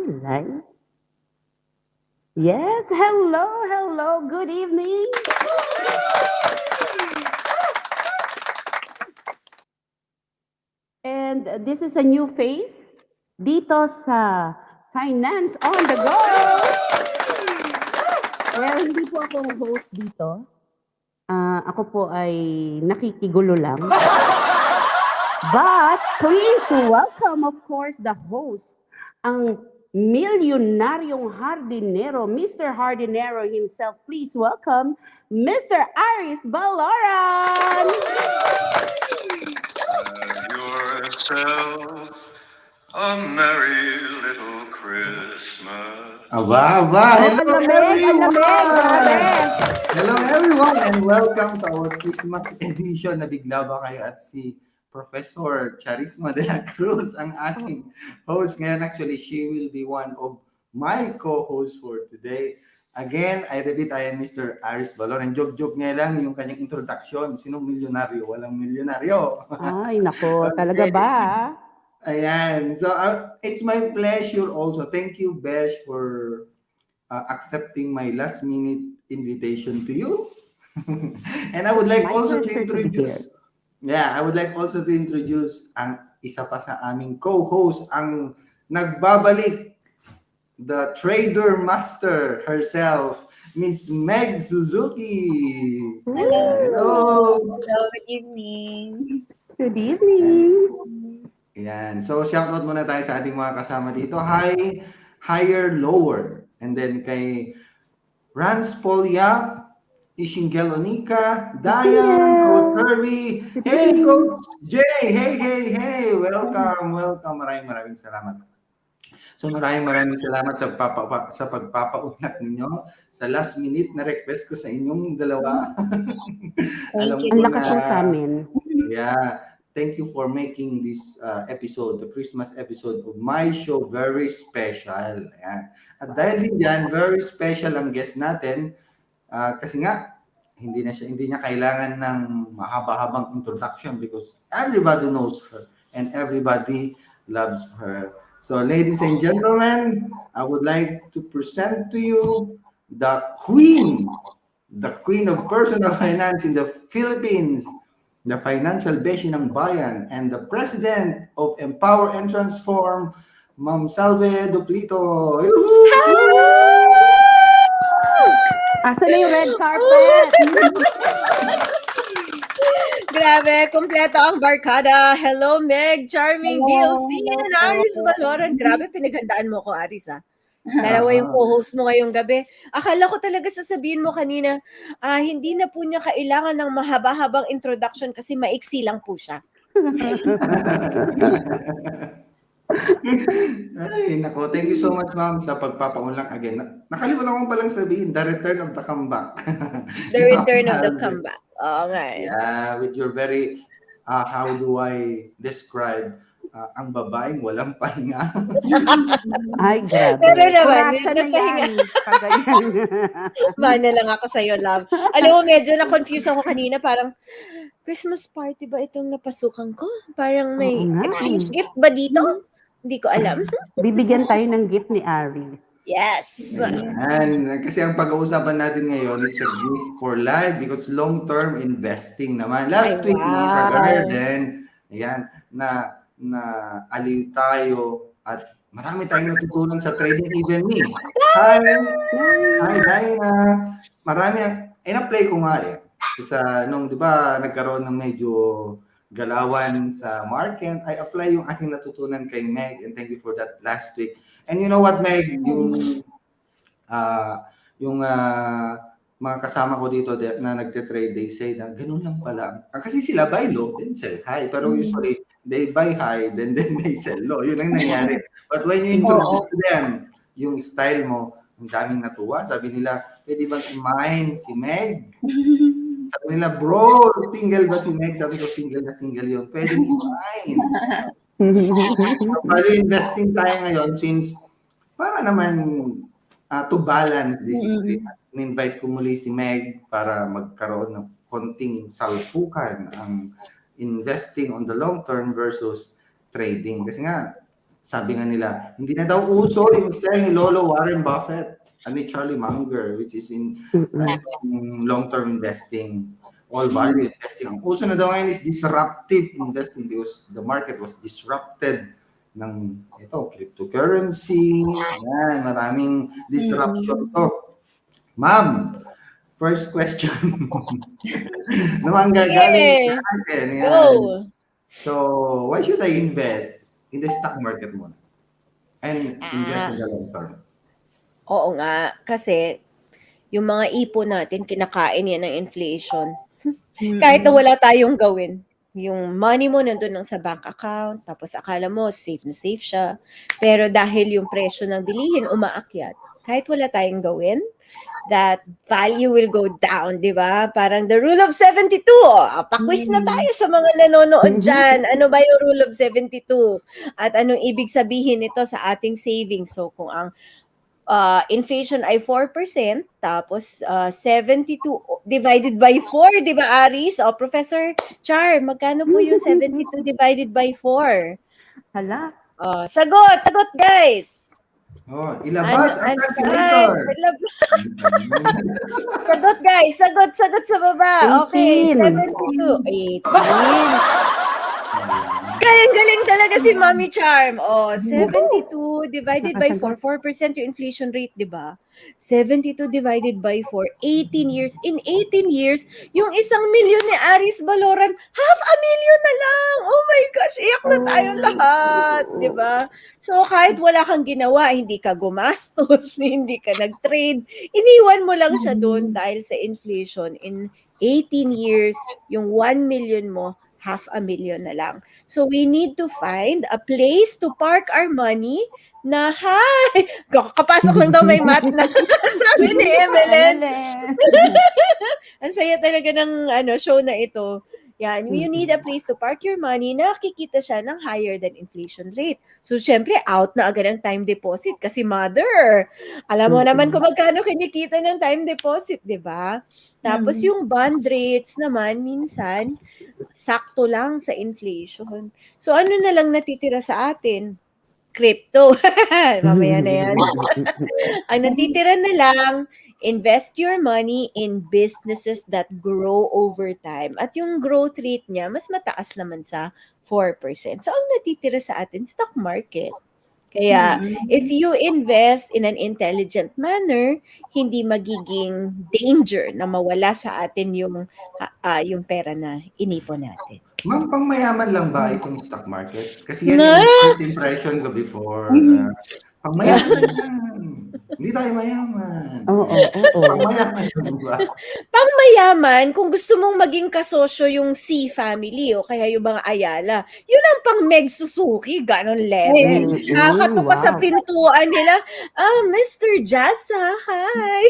Live? Yes, hello, good evening. And this is a new face dito sa Finance on the Go. Well, hindi po ako host dito. Ako po ay nakikigulo lang. But please welcome, of course, the host, ang milyonaryong hardinero, Mr. Hardinero himself. Please welcome Mr. Aris Baloran. Yourself a merry little Christmas. Hello everyone! Hello everyone and welcome to our Christmas edition. Nabigla ba kayo at si Professor Charisma de la Cruz ang aking host ngayon. Actually, she will be one of my co-hosts for today. Again, I repeat, I am Mr. Aris Baloran. Joke nga lang yung kanyang introduction. Sinong milyonaryo? Walang milyonaryo. Ay, nako, talaga ba? Ayan. So, it's my pleasure also. Thank you, Besh, for accepting my last-minute invitation to you. And I would like also to introduce... I would like also to introduce ang isa pa sa aming co-host, ang nagbabalik, the trader master herself, Miss Meg Suzuki. Hello. Good evening. Good evening. Yan. So, shoutout muna tayo sa ating mga kasama dito. Hi, higher, lower. And then kay Rans Polya, Ishingel Onika, Bayan, Coach Kirby, hey Coach Jay, hey, welcome. Maraming salamat. So maraming salamat sa pagpapaunlak ninyo sa last minute na request ko sa inyong dalawa. Thank you. Ang lakas mo sa amin. Yeah. Thank you for making this episode, the Christmas episode of my show, very special. Ayan. At dahil din yan, very special ang guest natin. Kasi nga, hindi niya kailangan ng mahaba-habang introduction because everybody knows her and everybody loves her. So, ladies and gentlemen, I would like to present to you the queen of personal finance in the Philippines, the financial Beshie ng Bayan, and the president of Empower and Transform, Ma'am Salve Duplito. Asa na yung red carpet? Grabe, kumpleto ang barkada. Hello, Meg, Charming, DLC, and Aris Baloran. Grabe, pinaghandaan mo ko, Aris, ha? Dalawa yung co-host mo ngayong gabi. Akala ko talaga sasabihin mo kanina, hindi na po niya kailangan ng mahaba-habang introduction kasi maiksi lang po siya. Ay, nako. Thank you so much, ma'am, sa pagpapaunlak again. Nakalimutan ko palang sabihin, the return of the comeback. The return of the comeback. Oo nga. Yeah, with your very, how do I describe, ang babaeng walang pahinga. Ay, grabe. Pero naman, Kuratsa na yan. Paganyan. Mana lang ako sa'yo, love. Alam mo, medyo na-confuse ako kanina. Parang, Christmas party ba itong napasukan ko? Parang may exchange gift ba dito? Hindi ko alam. Bibigyan tayo ng gift ni Ari. Yes. Yan. Kasi ang pag-uusapan natin ngayon, it's a gift for life because long-term investing naman. Last week, mga ka-garden, ayan, na aliw tayo at marami tayong natutunan sa trading, even me. Hi, Diana. Marami, in-apply ko nga eh. Nung, di ba, nagkaroon ng medyo galawan sa market, I apply yung aking natutunan kay Meg, and thank you for that last week. And you know what, Meg, yung mga kasama ko dito na nagte-trade, they say na ganun lang pala. Kasi sila buy low, then sell high. Pero usually, they buy high, then they sell low. Yun ang nangyari. But when you introduce to them yung style mo, ang daming natuwa. Sabi nila, pwede bang i-mine si Meg? Sabi nila, bro, single ba si Meg? Sabi ko, single yun. Pwede i-mine. So, value investing tayo ngayon since para naman to balance this is in-invite ko muli si Meg para magkaroon ng konting salpukan ang investing on the long term versus trading. Kasi nga, sabi nga nila, hindi na daw uso yung style ni Lolo Warren Buffett and ni Charlie Munger, which is in long-term investing, all value investing. Ang uso na daw ngayon is disruptive investing because the market was disrupted ng cryptocurrency, yan, maraming disruption. So, ma'am, first question naman gagaling Sige, sa akin. Yan. go. So, why should I invest in the stock market muna? And invest in the long term? Oo nga, kasi yung mga ipon natin, kinakain yan ng inflation. Kahit na wala tayong gawin. Yung money mo nandun lang sa bank account, tapos akala mo safe na safe siya. Pero dahil yung presyo ng bilihin umaakyat, kahit wala tayong gawin, that value will go down, di ba? Parang the rule of 72. Paquiz na tayo sa mga nanonood dyan. Ano ba yung rule of 72? At anong ibig sabihin nito sa ating savings? So kung ang inflation ay 4%, tapos 72 divided by 4, di ba, Aris? O, Professor Char, magkano po yung 72 divided by 4? Hala. Sagot! Sagot, guys! Oh, ilabas ang Answer! calculator. Sagot, guys! Sagot sa baba. Okay, 18. 72. 18. Galing talaga si Mommy Charm. 72 divided by 4, 4% yung inflation rate, di ba? 72 divided by 4, 18 years. In 18 years, yung 1,000,000 ni Aris Baloran, 500,000 na lang. Oh my gosh, iyak na tayo lahat, di ba? So kahit wala kang ginawa, hindi ka gumastos, hindi ka nag-trade, iniwan mo lang siya doon dahil sa inflation. In 18 years, yung 1,000,000 mo, 500,000 na lang. So we need to find a place to park our money na, kapasok lang daw may mat na, sabi ni Emeline. Ang saya talaga ng show na ito. Yan, you need a place to park your money na kikita siya ng higher than inflation rate. So, syempre, out na agad ang time deposit kasi mother, alam mo naman kung magkano kinikita ng time deposit, di ba? Tapos yung bond rates naman, minsan, sakto lang sa inflation. So, ano na lang natitira sa atin? Crypto. Mamaya na yan. Ang natitira na lang, invest your money in businesses that grow over time. At yung growth rate niya, mas mataas naman sa 4%. So, ang natitira sa atin, stock market. Kaya, if you invest in an intelligent manner, hindi magiging danger na mawala sa atin yung pera na inipon natin. Ma'am, pang mayaman lang ba itong stock market? Kasi yan Nice! yung first impression ko before. Pang mayaman yan. Hindi tayo mayaman. Oo. Pang mayaman lang ba? Pang mayaman, kung gusto mong maging kasosyo yung C family o kaya yung mga Ayala, yun ang pang Meg Suzuki, ganon level. Nakakatupa sa Wow. pintuan nila, Mr. Jassa, hi!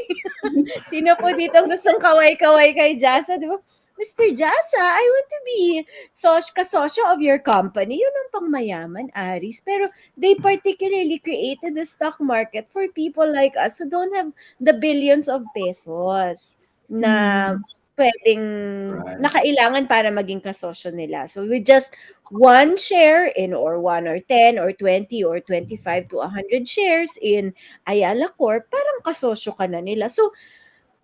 Sino po dito ang gustong kaway-kaway kay Jassa, di ba? Mr. Jassa, I want to be kasosyo of your company. Yun ang pangmayaman, Aris. Pero they particularly created the stock market for people like us who don't have the billions of pesos na pwedeng nakailangan para maging kasosyo nila. So with just one share or 1 or 10 or 20 or 25 to 100 shares in Ayala Corp, parang kasosyo ka na nila. So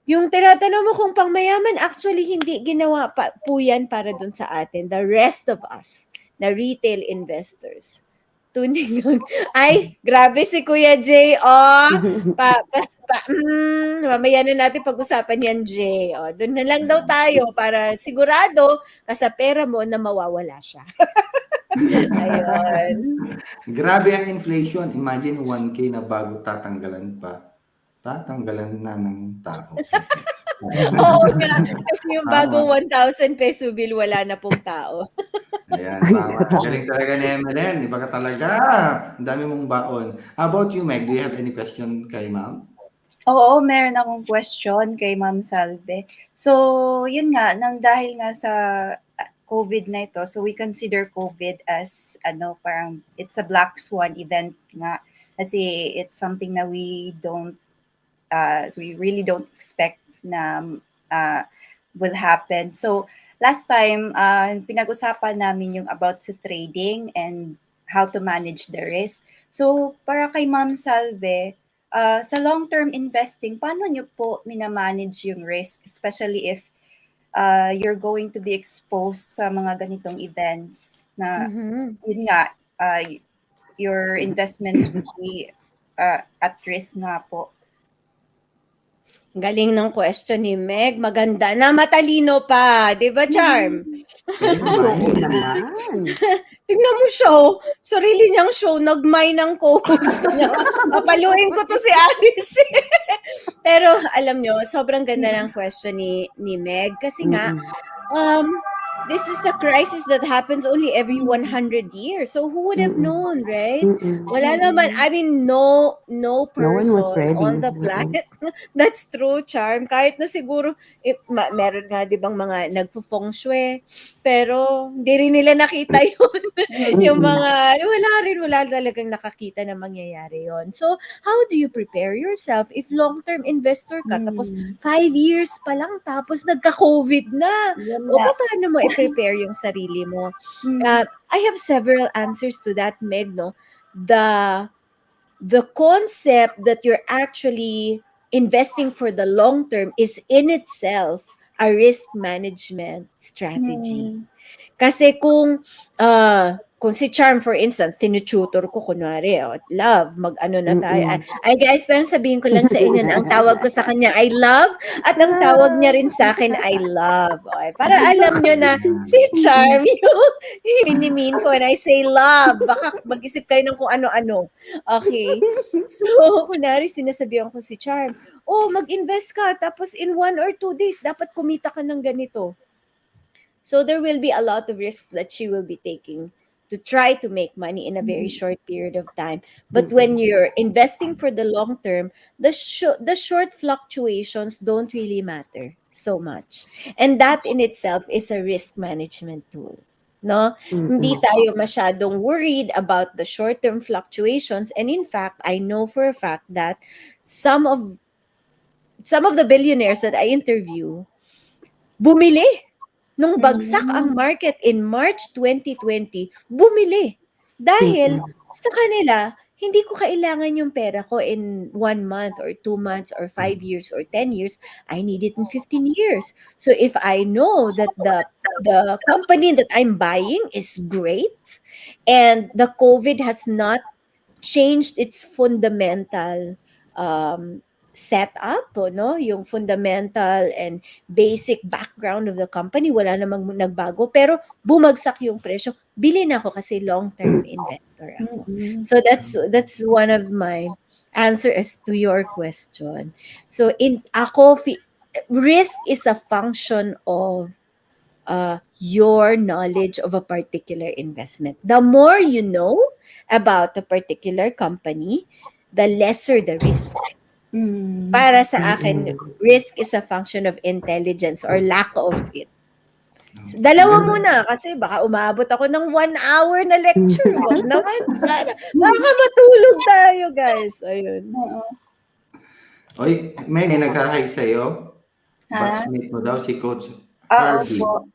yung tinatanong mo kung pangmayaman, actually hindi ginawa po yan para dun sa atin. The rest of us, na retail investors. Tuning yun. Ay, grabe si Kuya Jay. Mamaya na natin pag-usapan yan, Jay. Doon na lang daw tayo para sigurado ka sa pera mo na mawawala siya. Ayun. Grabe ang inflation. Imagine 1K na bago tatanggalan pa. Tatanggalan na ng tao. Oo nga. Kasi yung bagong 1,000 peso bill, wala na pong tao. Ayan, tama. Galing talaga ni Emeline. Iba ka talaga. Ang dami mong baon. How about you, Meg? Do you have any question kay ma'am? Oo, meron akong question kay Ma'am Salve. So, yun nga, dahil nga sa COVID na ito, so we consider COVID as, parang it's a black swan event nga. Kasi it's something na we really don't expect na will happen. So, last time, pinag-usapan namin yung about sa trading and how to manage the risk. So, para kay Ma'am Salve, sa long-term investing, paano niyo po minamanage yung risk, especially if you're going to be exposed sa mga ganitong events na, Mhm. yun nga, your investments would be at risk nga po. Galing ng question ni Meg. Maganda na, matalino pa. Di ba, Charm? Pwede Ay, oo kumain. naman. Tingnan mo siya, oh. Sarili niyang show, nagmay ng co-host niya. Papaluin ko to si Aris. Pero alam nyo, sobrang ganda ng question ni Meg. Kasi nga, this is a crisis that happens only every 100 years. So who would have known, right? Wala naman, I mean, no No one was person ready. on the planet. That's true, Charm. Kahit na siguro, meron nga, di bang mga nagpo-feng shui, pero hindi rin nila nakita yun. Yung mga, wala talagang nakakita na mangyayari yon. So, how do you prepare yourself if long-term investor ka, tapos 5 years pa lang, tapos nagka-COVID na? Yun O nga. paano mo i-prepare yung sarili mo? I have several answers to that, Meg, no? The concept that you're actually investing for the long term is in itself a risk management strategy. Kasi kung si Charm, for instance, tinututor ko, kunwari, love, mag-ano na tayo. Ay guys, parang sabihin ko lang sa inyo na ang tawag ko sa kanya ay love at ang tawag niya rin sa akin ay love. Okay, para alam nyo na si Charm yung mean ko when I say love. Baka mag-isip kayo ng kung ano-ano. Okay. So, kunwari, sinasabihan ko si Charm, mag-invest ka, tapos in 1 or 2 days, dapat kumita ka ng ganito. So there will be a lot of risks that she will be taking to try to make money in a very short period of time. But when you're investing for the long term, the short fluctuations don't really matter so much. And that in itself is a risk management tool. No? Hindi tayo masyadong worried about the short-term fluctuations. And in fact, I know for a fact that some of the billionaires that I interview, bumili. Nung bagsak ang market in March 2020, bumili. Dahil sa kanila, hindi ko kailangan yung pera ko in 1 month or 2 months or 5 years or 10 years. I need it in 15 years. So if I know that the company that I'm buying is great and the COVID has not changed its fundamental setup, no? Yung fundamental and basic background of the company, wala namang nagbago, pero bumagsak yung presyo, bili na ako kasi long-term investor ako. So that's one of my answers to your question. So risk is a function of your knowledge of a particular investment. The more you know about a particular company, the lesser the risk. Para sa akin, risk is a function of intelligence or lack of it. Dalawa muna kasi baka umabot ako ng 1 hour na lecture. Wag naman, sana. Baka matulog tayo, guys. Ayun. Oy, may naghahay sa'yo. Batchmate mo daw si Coach Harvey. po.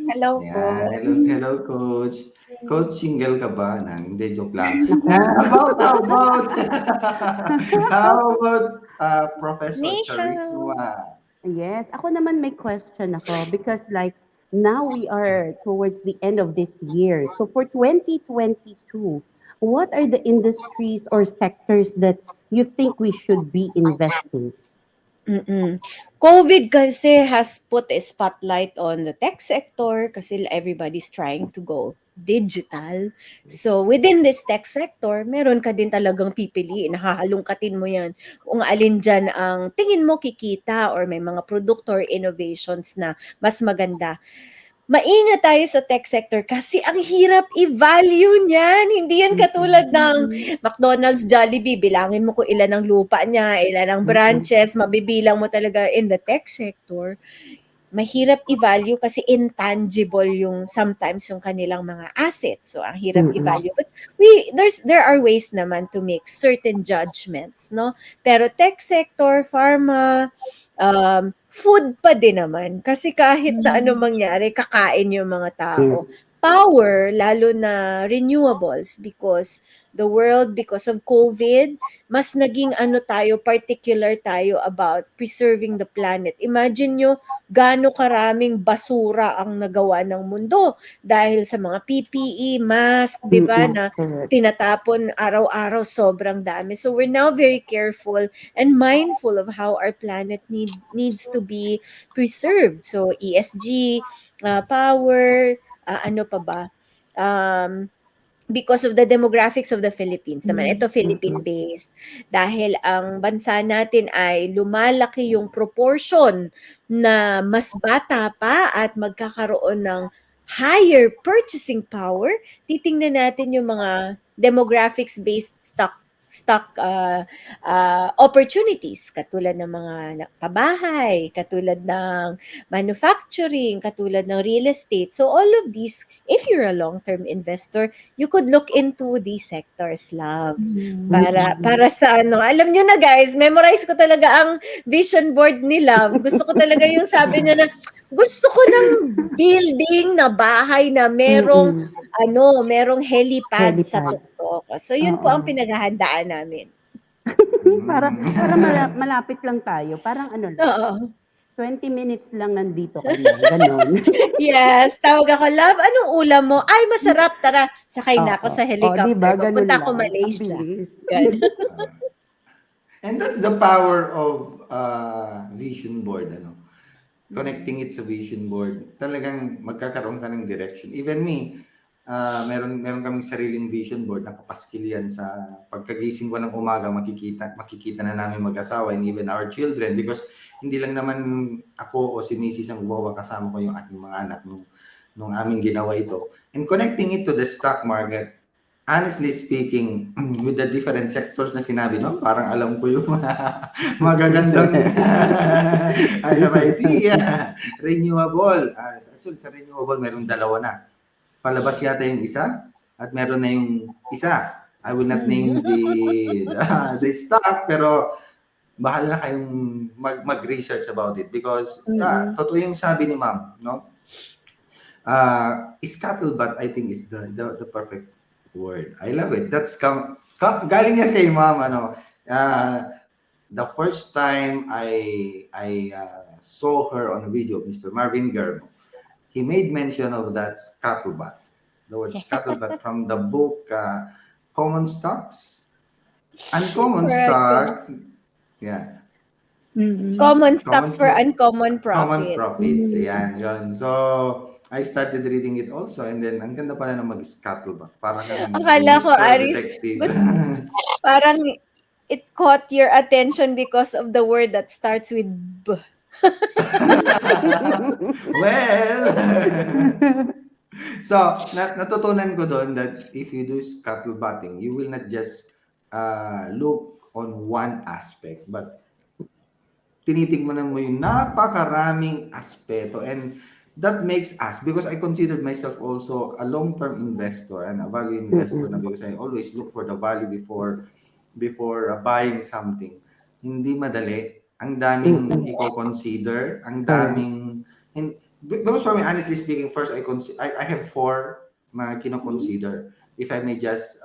Hello po. Yan. Hello, Coach. Coach, single ka ba? Hindi, joke lang. How about Professor Charisma? Yes, ako naman may question ako because like now we are towards the end of this year. So for 2022, what are the industries or sectors that you think we should be investing? COVID kasi has put a spotlight on the tech sector kasi everybody's trying to go digital. So within this tech sector, meron ka din talagang pipiliin, hahalungkatin mo yan kung alin dyan ang tingin mo kikita or may mga produkto or innovations na mas maganda. Maingat tayo sa tech sector kasi ang hirap i-value niyan. Hindi yan katulad ng McDonald's, Jollibee. Bilangin mo kung ilan ang lupa niya, ilan ang branches, mabibilang mo talaga in the tech sector. Mahirap i-value kasi intangible yung sometimes yung kanilang mga assets. So ang hirap i-value. But there are ways naman to make certain judgments, no? Pero tech sector, pharma, food pa din naman kasi kahit na ano mangyari, kakain yung mga tao. power, lalo na renewables, because the world, because of COVID, mas naging particular tayo about preserving the planet. Imagine nyo, gaano karaming basura ang nagawa ng mundo dahil sa mga PPE, mask, di ba, na Correct. tinatapon araw-araw, sobrang dami. So we're now very careful and mindful of how our planet needs to be preserved. So ESG, power, ano pa ba? Because of the demographics of the Philippines naman. Ito Philippine-based. Dahil ang bansa natin ay lumalaki yung proportion na mas bata pa at magkakaroon ng higher purchasing power, titingnan natin yung mga demographics-based stock opportunities katulad ng mga pabahay, katulad ng manufacturing, katulad ng real estate. So all of these, if you're a long-term investor, you could look into these sectors, love. Para sa alam nyo na guys, memorize ko talaga ang vision board ni Love. Gusto ko talaga yung sabi niya na gusto ko ng building na bahay na merong merong helipad sa Helipad. tuktok. So yun po Oo. ang pinaghahandaan namin. Para malapit lang tayo. Parang lang, Oo. 20 minutes lang nandito kami. Ganon. Yes, tawag ako, Love, anong ulam mo? Ay, masarap, tara, sakay na ako Oo. sa helicopter. Diba? Ganon Papunta ako lang. Ang Malaysia. bilis. Ganun. And that's the power of vision board, connecting it sa vision board. Talagang magkakaroon ka ng direction. Even me, meron kaming sariling vision board, nakapaskil yan sa pagkagising ko ng umaga, makikita na namin mag-asawa and even our children, because hindi lang naman ako o si Mrs. ang gumawa, kasama ko yung aking mga anak nung aming ginawa ito. And connecting it to the stock market, honestly speaking, with the different sectors na sinabi, parang alam ko yung magagandang I have idea. Renewable. Actually, sa renewable, merong dalawa na. Palabas yata yung isa at meron na yung isa. I will not name the stock, pero bahala na kayong mag-research about it, because totoo yung sabi ni ma'am, scuttlebutt, I think, is the perfect word. I love it. That's galing yan kay ma'am. The first time I saw her on a video, Mr. Marvin Germo, he made mention of that scuttlebutt. The word scuttlebutt from the book Common Stocks. Uncommon Correct. Stocks. Yeah. Common stocks for Common uncommon profit. profits. Ayan, yun. So, I started reading it also, and then ang ganda pala na mag-scuttlebutt. Parang Akala ko, Mr. Aris, Detective. parang it caught your attention because of the word that starts with B. Well, so natutunan ko doon that if you do scuttlebutting, you will not just look on one aspect, but tinitignan mo yung napakaraming aspeto, and that makes us, because I considered myself also a long-term investor and a value investor, na because I always look for the value before buying something. Hindi madali. Ang daming i-consider, ang daming, because for me, honestly speaking, first I have 4 na kino-consider. If I may just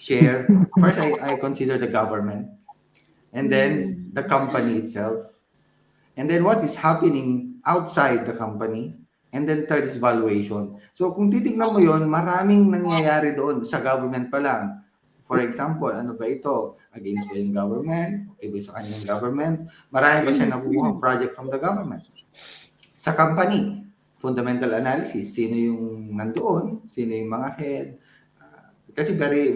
share, first I consider the government, and then the company itself, and then what is happening outside the company, and then third is valuation. So kung titignan mo yon, maraming nangyayari doon sa government pa lang. For example, ano ba ito? Against ba yung government? Okay ba sa kanyang government? Marami ba siya nakukuha project from the government? Sa company, fundamental analysis, sino yung nandoon, sino yung mga head. Kasi very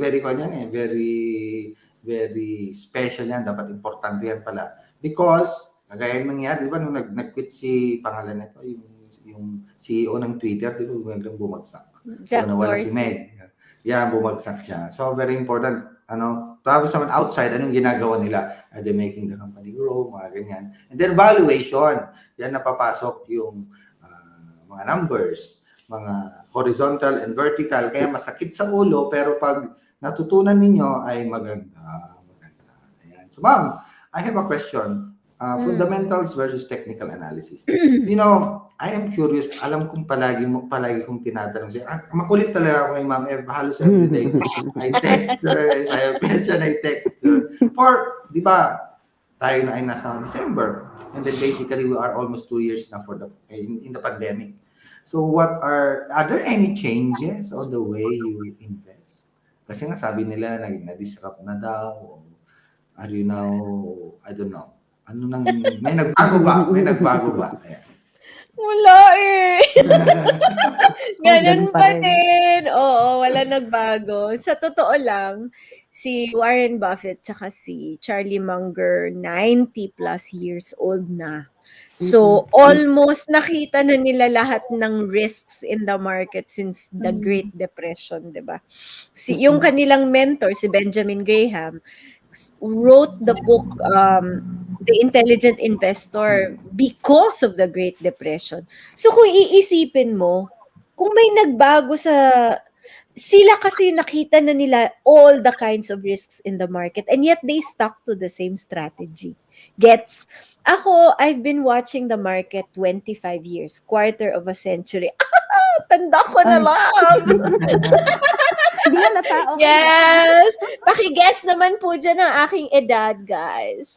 special yan, dapat importante yan pala. Because, kagaya nangyari, di ba, nung nag-quit si, pangalan nito, yung CEO ng Twitter, di ba, bumagsak. Jack nawala si Dorsey. Meg. Yeah, bumagsak siya. So, very important. Tapos naman outside, anong ginagawa nila? Are they making the company grow? Mga ganyan. And then, valuation. Yan napapasok yung mga numbers, mga horizontal and vertical. Kaya masakit sa ulo, pero pag natutunan ninyo ay maganda. Ayan. So, ma'am, I have a question. Fundamentals versus technical analysis. I am curious. Alam kong palagi kong tinatanong siya. Makulit talaga ako kay Ma'am Ev. Halos everyday. I text her. If I have question, I text her. For, di ba, tayo na ay nasa December. And then basically, we are almost 2 years na for in the pandemic. So are there any changes on the way you invest? Kasi nga sabi nila, na-disrupt na daw. Are you now, I don't know. May nagbago ba? May nagbago ba? Ayan. Wala eh. Ganun Ganun pa pa rin. din. Oo, wala nagbago. Sa totoo lang, si Warren Buffett tsaka si Charlie Munger, 90 plus years old na. So, almost nakita na nila lahat ng risks in the market since the Great Depression, di ba? Yung kanilang mentor, si Benjamin Graham, wrote the book The Intelligent Investor because of the Great Depression. So kung iisipin mo, kung may nagbago sila kasi nakita na nila all the kinds of risks in the market and yet they stuck to the same strategy. Gets? Ako, I've been watching the market 25 years, quarter of a century. Tanda ko na Ay. lang. Hindi halata, okay. Yes! Paki-guess naman po dyan ang aking edad, guys.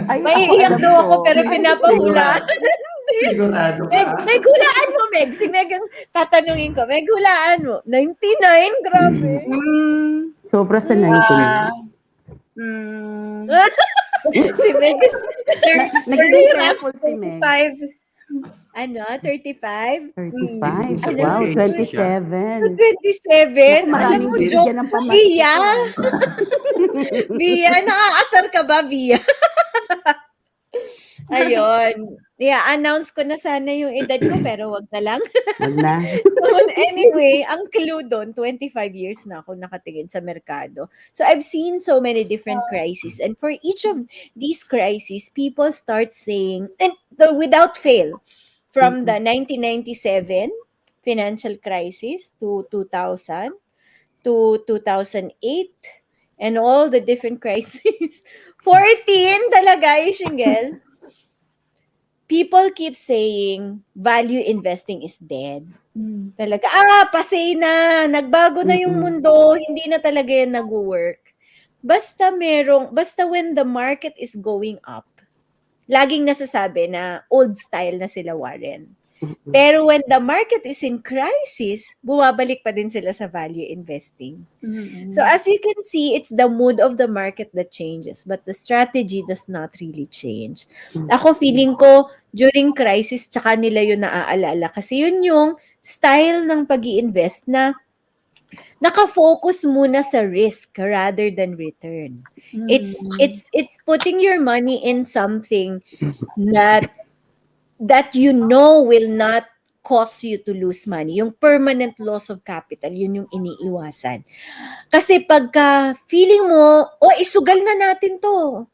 Ay, May ako iyak alam daw ako ko. pero pinapahulaan. Sigurado Meg, ka. Meg, hulaan mo, Meg. Si Meg ang tatanungin ko. Meg, hulaan mo. 99? Grabe. Sobra sa 99. Si Meg. Nagiging careful si Meg. 35. Ano? 35? 35. Ano? Wow, Age 27. 27? Alam Maraming mo, binigyan joke. ng pamasko Bia? ko, Bia, nakaasar ka ba, Bia? Ayun. Yeah, announce ko na sana yung edad ko pero wag na lang. Wag na. So anyway, ang clue doon, 25 years na ako nakatingin sa merkado. So I've seen so many different crises and for each of these crises, people start saying, and without fail, from the 1997 financial crisis to 2000 to 2008 and all the different crises. 14 talaga, Ishingel. People keep saying value investing is dead. Talaga, pasay na, nagbago na yung mundo, hindi na talaga yan nag-work. Basta when the market is going up, laging nasasabi na old style na sila, Warren. Pero when the market is in crisis, bumabalik pa din sila sa value investing. So as you can see, it's the mood of the market that changes, but the strategy does not really change. Ako feeling ko, during crisis, tsaka nila yun naaalala. Kasi yun yung style ng pag-i-invest na naka-focus muna sa risk rather than return. It's putting your money in something that you know will not cause you to lose money. Yung permanent loss of capital, yun yung iniiwasan. Kasi pagka feeling mo, isugal na natin to.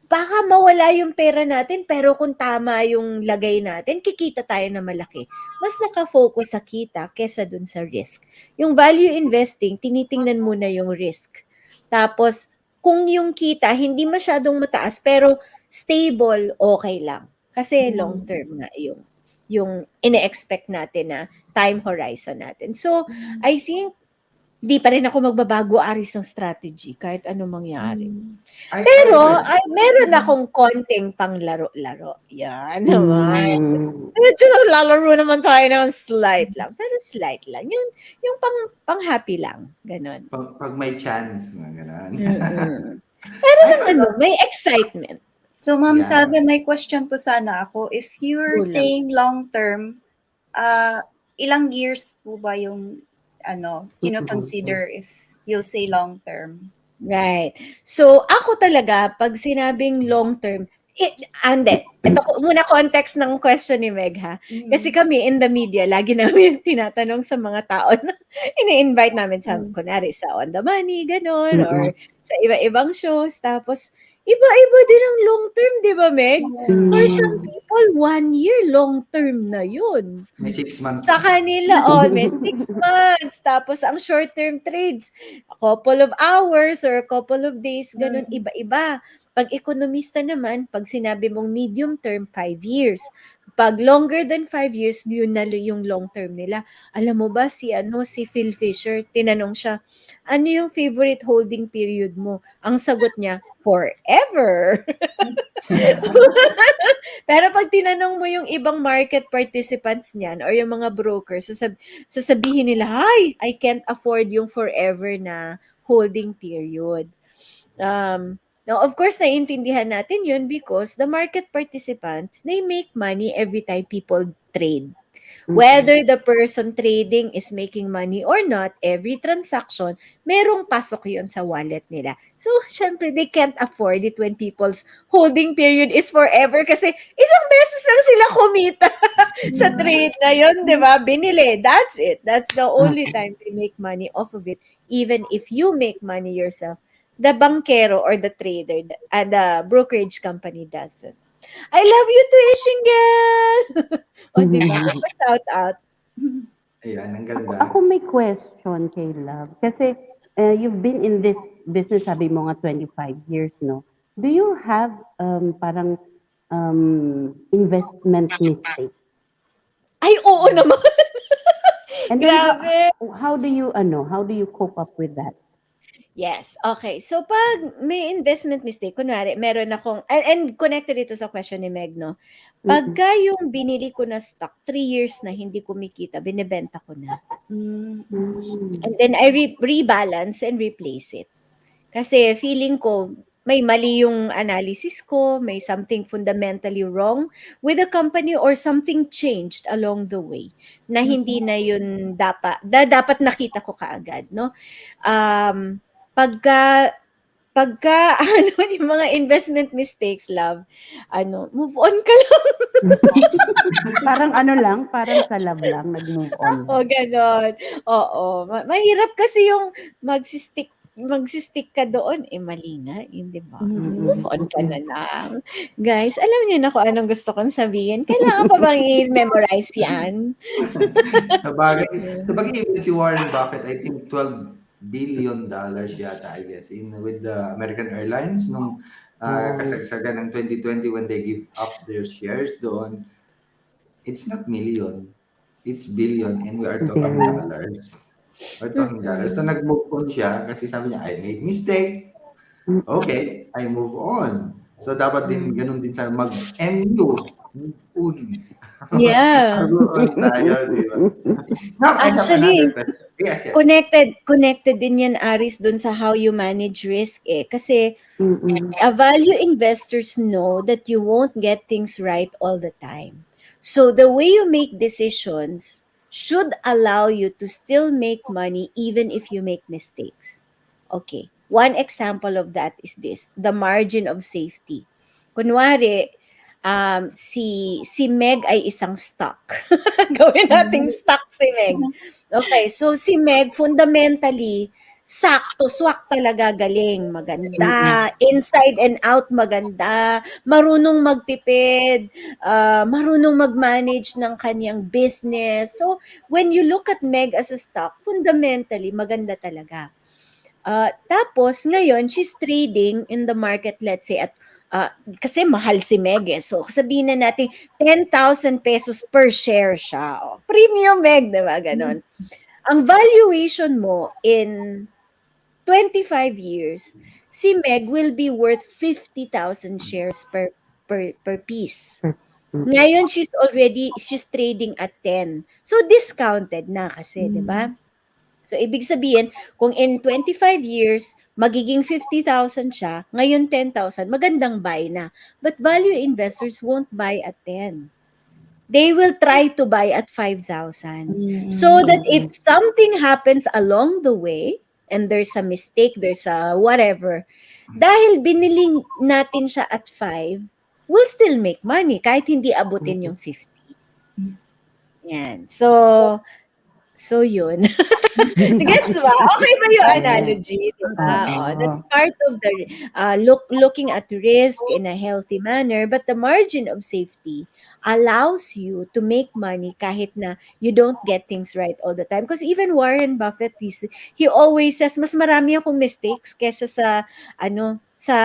Baka mawala yung pera natin, pero kung tama yung lagay natin, kikita tayo na malaki. Mas nakafocus sa kita kesa dun sa risk. Yung value investing, tinitingnan muna yung risk. Tapos, kung yung kita hindi masyadong mataas, pero stable, okay lang. Kasi long term nga yung ine-expect natin na time horizon natin. So, I think di pa rin ako magbabago aris ng strategy kahit ano mangyari. Pero meron akong konting panglaro-laro. Yan naman. Medyo naglalaro naman tayo ng slight lang. Pero slight lang. Yung pang happy lang. Ganon. Pag may chance, mga ganun. Pero naman, may excitement. So, Ma'am Yeah. Salve, may question po sana ako. If you're Go lang. saying long-term, ilang years po ba yung consider if you'll say long-term? Right. So, ako talaga, pag sinabing long-term, ito muna context ng question ni Meg, ha? Kasi kami in the media, lagi namin tinatanong sa mga tao na ini-invite namin sa, kunwari, sa On The Money, gano'n, or sa iba-ibang shows. Tapos, iba-iba din ang long-term, di ba, Meg? For some people, 1 year, long-term na yun. May 6 months. Sa kanila, may 6 months. Tapos, ang short-term trades, a couple of hours or a couple of days, ganun, iba-iba. Pag ekonomista naman, pag sinabi mong medium term, 5 years. Pag longer than 5 years, yun na yung long term nila. Alam mo ba si Phil Fisher, tinanong siya, ano yung favorite holding period mo? Ang sagot niya, forever. Pero pag tinanong mo yung ibang market participants niyan or yung mga brokers, sasabihin nila, "Ay, I can't afford yung forever na holding period." Now, of course, naiintindihan natin yun because the market participants, they make money every time people trade. Whether the person trading is making money or not, every transaction, merong pasok yun sa wallet nila. So, syempre, they can't afford it when people's holding period is forever kasi isang beses lang sila kumita sa trade na yun, di ba? Binili. That's it. That's the only time they make money off of it, even if you make money yourself. The bankero or the trader, the brokerage company doesn't. I love you too, Ishingal! O, di ba? Shout out. Ayan, ang Ako, ganda. ako may question kay Love. Kasi you've been in this business, sabi mo nga 25 years, no? Do you have parang investment mistakes? Ay, oo naman. And then Grabe. how do you cope up with that? Yes, okay. So, pag may investment mistake, kunwari, meron akong, and connected ito sa question ni Meg, no? Mm-mm. Pagka yung binili ko na stock, 3 years na hindi kumikita, binebenta ko na. And then I rebalance and replace it. Kasi feeling ko may mali yung analysis ko, may something fundamentally wrong with the company or something changed along the way na hindi na yun dapat nakita ko kaagad, no? Um, pagka ano yung mga investment mistakes, love, move on ka lang. Parang ano lang, parang sa love lang, nag-move on lang. O gano'n, oo. Mahirap kasi yung magsi-stick ka doon, mali nga yun, 'di ba? Move on ka na lang. Guys, alam niyo na kung anong gusto kong sabihin, kailangan pa bang i-memorize 'yan? Sabagay even si Warren Buffett, I think $12 billion yata, I guess, with the American Airlines nung kasagsagan ng 2020 when they give up their shares doon. It's not million, it's billion, and we are talking Billion. dollars. We're talking dollars. So nag-move on siya kasi sabi niya, I made mistake. Okay, I move on. So dapat din ganun din sa mag-MU, move on. Yeah. Move on tayo, di ba? Now, I have another Actually, question. Yes, yes. connected din 'yan, Aris, dun sa how you manage risk, Kasi value investors know that you won't get things right all the time. So the way you make decisions should allow you to still make money even if you make mistakes. Okay. One example of that is this, the margin of safety. Kunwari, si Meg ay isang stock. Gawin nating stock si Meg. Okay, so si Meg fundamentally sakto, swak talaga galing, maganda, inside and out maganda, marunong magtipid, marunong mag-manage ng kanyang business. So, when you look at Meg as a stock, fundamentally maganda talaga. Tapos ngayon, she's trading in the market, let's say, kasi mahal si Meg So, sabihin na natin, 10,000 pesos per share siya. Premium Meg, di ba? Ganon. Ang valuation mo in 25 years, si Meg will be worth 50,000 shares per piece. Ngayon, she's trading at 10. So, discounted na kasi, di ba? So, ibig sabihin, kung in 25 years, magiging 50,000 siya, ngayon 10,000, magandang buy na. But value investors won't buy at 10. They will try to buy at 5,000. So that if something happens along the way, and there's a mistake, there's a whatever, dahil binili natin siya at 5, we'll still make money kahit hindi abutin yung 50. Yan. So, So yun. Gets ba? Okay ba yung Yes. analogy, di ba? Oh, that's Oo. part of the looking at risk in a healthy manner, but the margin of safety allows you to make money kahit na you don't get things right all the time. Because even Warren Buffett, he always says, mas marami akong mistakes kesa sa, sa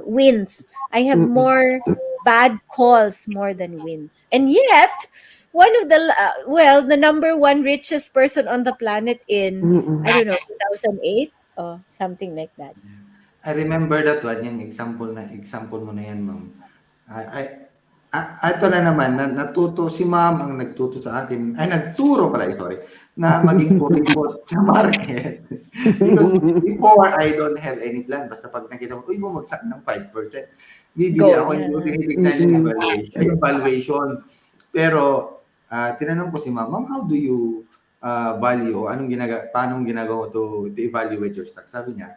wins. I have Mm-mm. more bad calls more than wins. And yet, one of the the number one richest person on the planet in I Mm-mm. don't know 2008 or something like that. I remember that one, yung example mo na yan, ma'am. I, ito na naman, natuto, si ma'am ang nagtuto sa akin, ay nagturo pala, sorry, na maging kuripot sa market. Because before, I don't have any plan. Basta pag nakita mo, uy, bumagsak ng 5%, bibili Go ako, na. hindi ko tinitignan yung Mm-mm. valuation. Pero, tinanong ko si ma'am, ma'am, how do you value o paano ginagawa to evaluate your stock? Sabi niya,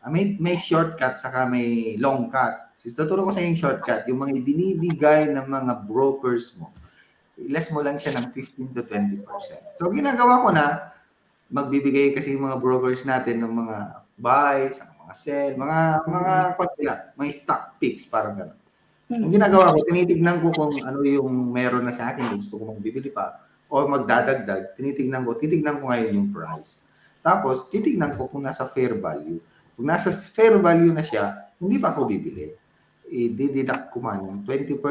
may shortcut saka may long cut. Tuturo ko sa yung shortcut, yung mga binibigay ng mga brokers mo, less mo lang siya ng 15 to 20%. So, ginagawa ko na, magbibigay kasi yung mga brokers natin ng mga buys, ng mga sell, may stock picks, parang gano'n. Ang ginagawa ko, tinitignan ko kung ano yung meron na sa akin, gusto ko mong bibili pa, o magdadagdag, titignan ko ngayon yung price. Tapos, titignan ko kung nasa fair value. Kung nasa fair value na siya, hindi pa ako bibili. I-deduct ko man yung 20%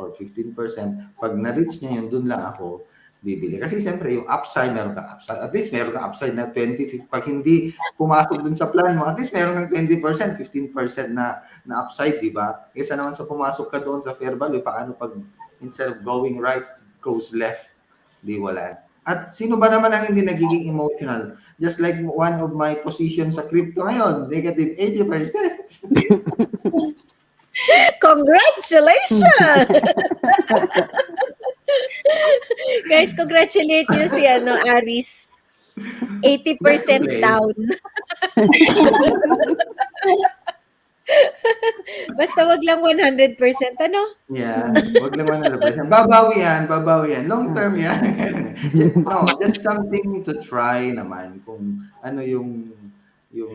or 15%. Pag na-reach niya yun, dun lang ako bibili. Kasi siyempre, yung upside, meron kang upside. At least meron kang upside na 20. Pag hindi pumasok dun sa plan mo, at least meron kang 20%, 15% na upside, di ba? Kaysa naman sa pumasok ka doon sa fair value, paano pag instead of going right, goes left, di wala. At sino ba naman ang hindi nagiging emotional? Just like one of my positions sa crypto ngayon, negative 80%. Congratulations! Guys, congratulate you si Aris. 80% Just to play. down. Basta wag lang 100%, ano? Yeah, wag lang 100%. Babawi yan. Long term yan. No, just something to try naman kung ano yung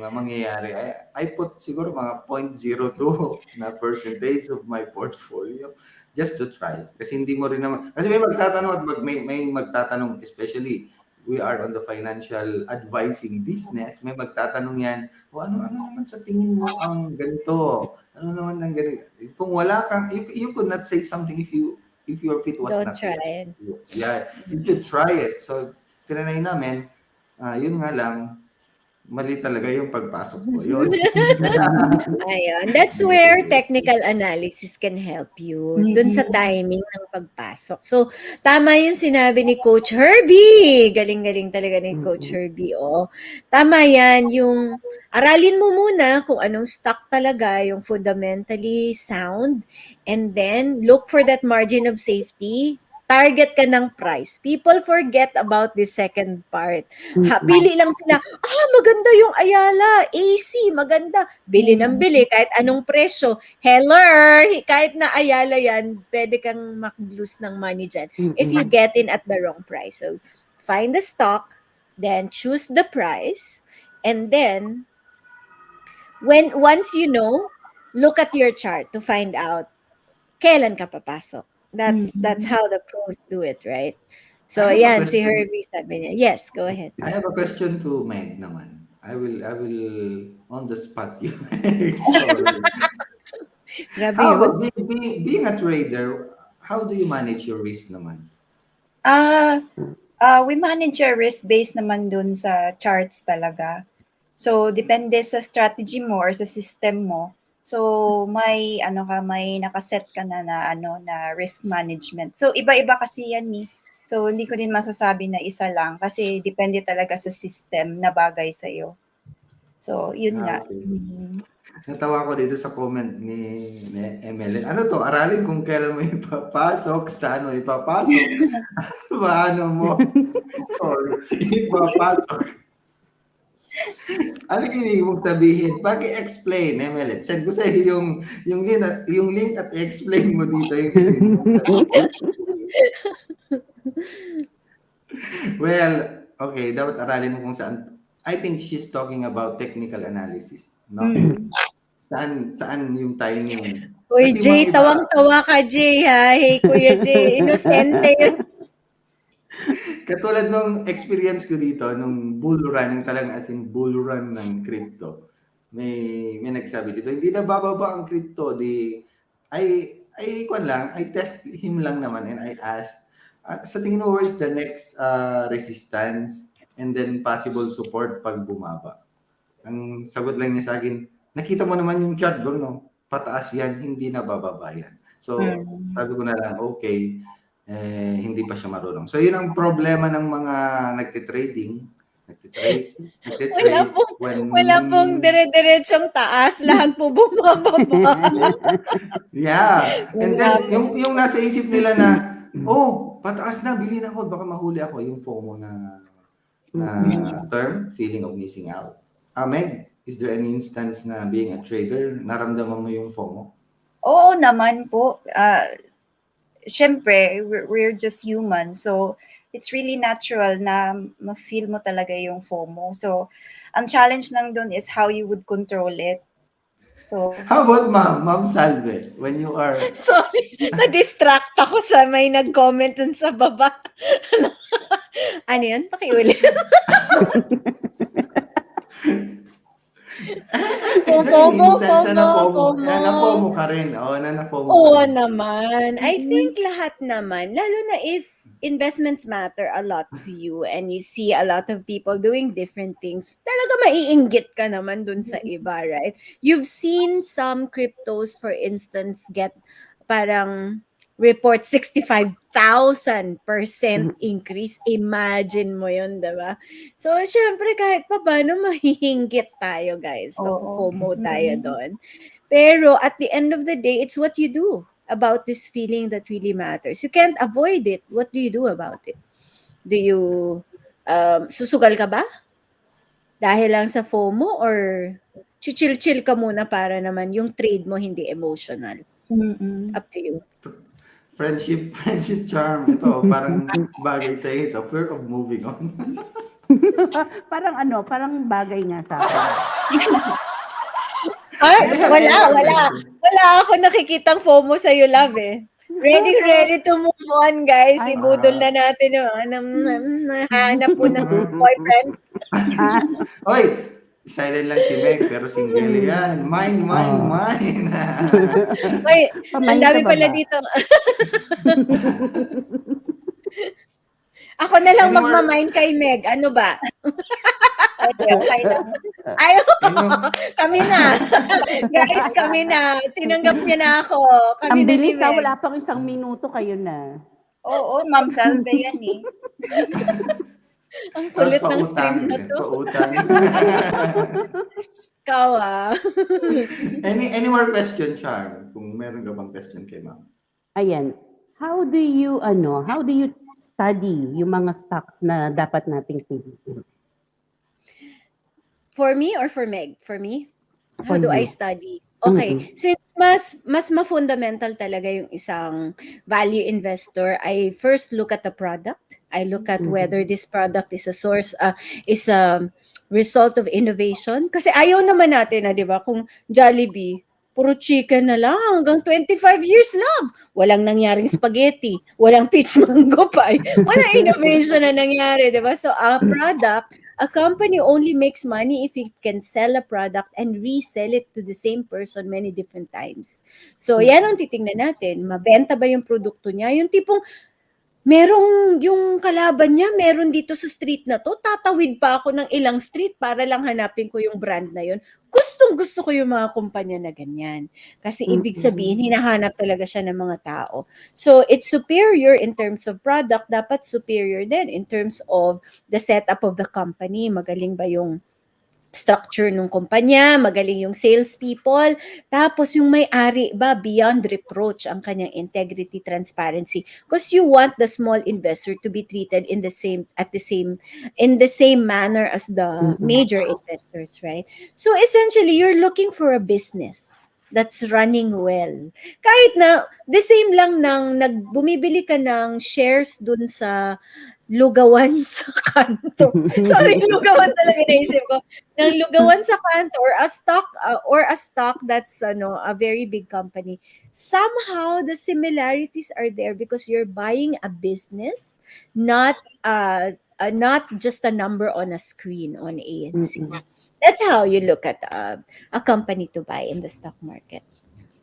mangyayari. I put siguro mga 0.02 na percentage of my portfolio just to try. Kasi hindi mo rin naman, kasi may magtatanong at may magtatanong, especially we are on the financial advising business, may magtatanong yan, o ano naman sa tingin mo ang ganito? Ano naman ang ganito? Kung wala kang, you could not say something if your feet was Don't not try wet. it. Yeah, you should try it. So, tinanay namin, yun nga lang, mali talaga yung pagpasok ko. Yun. Ayun. That's where technical analysis can help you. Dun sa timing ng pagpasok. So, tama yung sinabi ni Coach Herbie. Galing-galing talaga ni Coach Herbie. Oh. Tama yan. Yung aralin mo muna kung anong stock talaga, yung fundamentally sound. And then, look for that margin of safety. Target ka ng price. People forget about the second part. Pili lang sila, maganda yung Ayala, AC, maganda. Bili ng bili, kahit anong presyo. Heller, kahit na Ayala yan, pwede kang mag-lose ng money dyan if you get in at the wrong price. So, find the stock, then choose the price, and then, once you know, look at your chart to find out kailan ka papasok. That's how the pros do it, right? So, I have a yan, si question. Herbie sabi niya. Yes, go ahead. I have a question to Meg naman. I will on the spot you. Sorry. Grabe How yun. about being a trader, how do you manage your risk naman? We manage our risk based naman dun sa charts talaga. So, depende sa strategy mo or sa system mo. So, may nakaset ka na risk management. So, iba-iba kasi yan ni. So, hindi ko din masasabi na isa lang kasi depende talaga sa system na bagay sa iyo. So, yun nga. Okay. Natawa ko dito sa comment ni ML. Ano to? Aralin kung kailan mo ipapasok, saan mo ipapasok, paano mo, sorry, ipapasok. Ano ibig mong sabihin? Paki-explain, ML. Send ko sa iyo yung link at explain mo dito yung Well, okay, dapat aralin mo kung saan. I think she's talking about technical analysis, no? Mm. Saan yung timing? Uy, Kasi Jay, mga iba, tawang-tawa ka, Jay, ha? Hey, Kuya Jay, inosente yun. katulad nung experience ko dito, nung bull run, yung talagang as in bull run ng crypto, may nagsabi dito, hindi na bababa ang crypto. Kwan lang, I test him lang naman and I asked, sa tingin mo, where's the next resistance and then possible support pag bumaba? Ang sagot lang niya sa akin, nakita mo naman yung chart doon, no? Pataas yan, hindi na bababa yan. So, Mm. sabi ko na lang, okay, hindi pa siya marunong. So, yun ang problema ng mga nagtitrade, Wala nagtitrade pong, when, wala pong dire-diretsong taas. Lahat po bumababa. yeah. And Yun nga then, po. yung nasa isip nila na, oh, pataas na, bilhin ako, baka mahuli ako, yung FOMO na term, feeling of missing out. Meg, is there any instance na being a trader, naramdaman mo yung FOMO? Oo naman po. Siyempre, we're just human. So, it's really natural na ma-feel mo talaga yung FOMO. So, ang challenge lang dun is how you would control it. So, How about Ma'am Salve, when you are, Sorry, na-distract ako sa may nag-comment dun sa baba. Ano yun? Pakiulit. is there any FOMO, instance na FOMO? FOMO. Na-FOMO ka rin. Oo, na-FOMO ka Oo rin. naman. I think lahat naman, lalo na if investments matter a lot to you and you see a lot of people doing different things, talaga maiinggit ka naman dun sa iba, right? You've seen some cryptos, for instance, get parang report 65,000% increase. Imagine mo yun, diba? So, syempre, kahit pa paano, mahihinggit tayo, guys. oo. Mafo-FOMO tayo doon. Pero at the end of the day, it's what you do about this feeling that really matters. You can't avoid it. What do you do about it? Do you susugal ka ba? Dahil lang sa FOMO or chill-chill ka muna para naman yung trade mo hindi emotional? Mm-mm. Up to you. Friendship charm. Ito, parang bagay sa ito. Fear of moving on. parang bagay nga sa akin. Ay, wala ako nakikitang FOMO sa you, love eh. Ready to move on, guys. Ay, Ibudol na natin nahanap po ng boyfriend. Hoy, silent lang si Meg, pero single yan. Mine. Ay, ang Pamain dami sa pala baba. dito. Ako na lang Anymore- magmamine kay Meg. Ano ba? Okay lang. Ay, Ano? kami na. Guys, kami na. Tinanggap niya na ako. Kami Ang na bilis ni Meg. wala pang isang minuto kayo na. Oo, Ma'am Salve yan eh. Ang Tapos kulit ng stream na to. pautang. Ikaw ah. Any more question, Char? Kung meron ka bang question kay Ma'am. Ayan. How do you study yung mga stocks na dapat nating piliin? For me or for Meg? For me? How For do I you. study? Okay. Since mas ma-fundamental talaga yung isang value investor, I first look at the product. I look at whether this product is a source, is a result of innovation. Kasi ayaw naman natin na, di ba, kung Jollibee, puro chicken na lang, hanggang 25 years lang. Walang nangyaring spaghetti, walang peach mango pie, walang innovation na nangyari, di ba? So, a company only makes money if it can sell a product and resell it to the same person many different times. So, yan ang titingnan natin. Mabenta ba yung produkto niya? Yung tipong, merong yung kalaban niya, meron dito sa street na to, tatawid pa ako ng ilang street para lang hanapin ko yung brand na yun. Gustong-gusto ko yung mga kumpanya na ganyan. Kasi ibig sabihin, hinahanap talaga siya ng mga tao. So, it's superior in terms of product, dapat superior din in terms of the setup of the company. Magaling ba yung structure ng kumpanya, magaling yung salespeople, tapos yung may-ari ba beyond reproach ang kanyang integrity, transparency, because you want the small investor to be treated in the same manner as the major investors, right? So essentially, you're looking for a business that's running well. Kahit na the same lang bumibili ka ng shares dun sa lugawan sa kanto. Sorry, lugawan talaga naisip ko. Ng lugawan sa kanto or a stock that's a very big company. Somehow the similarities are there because you're buying a business, not not just a number on a screen on ANC. Mm-mm. That's how you look at a company to buy in the stock market.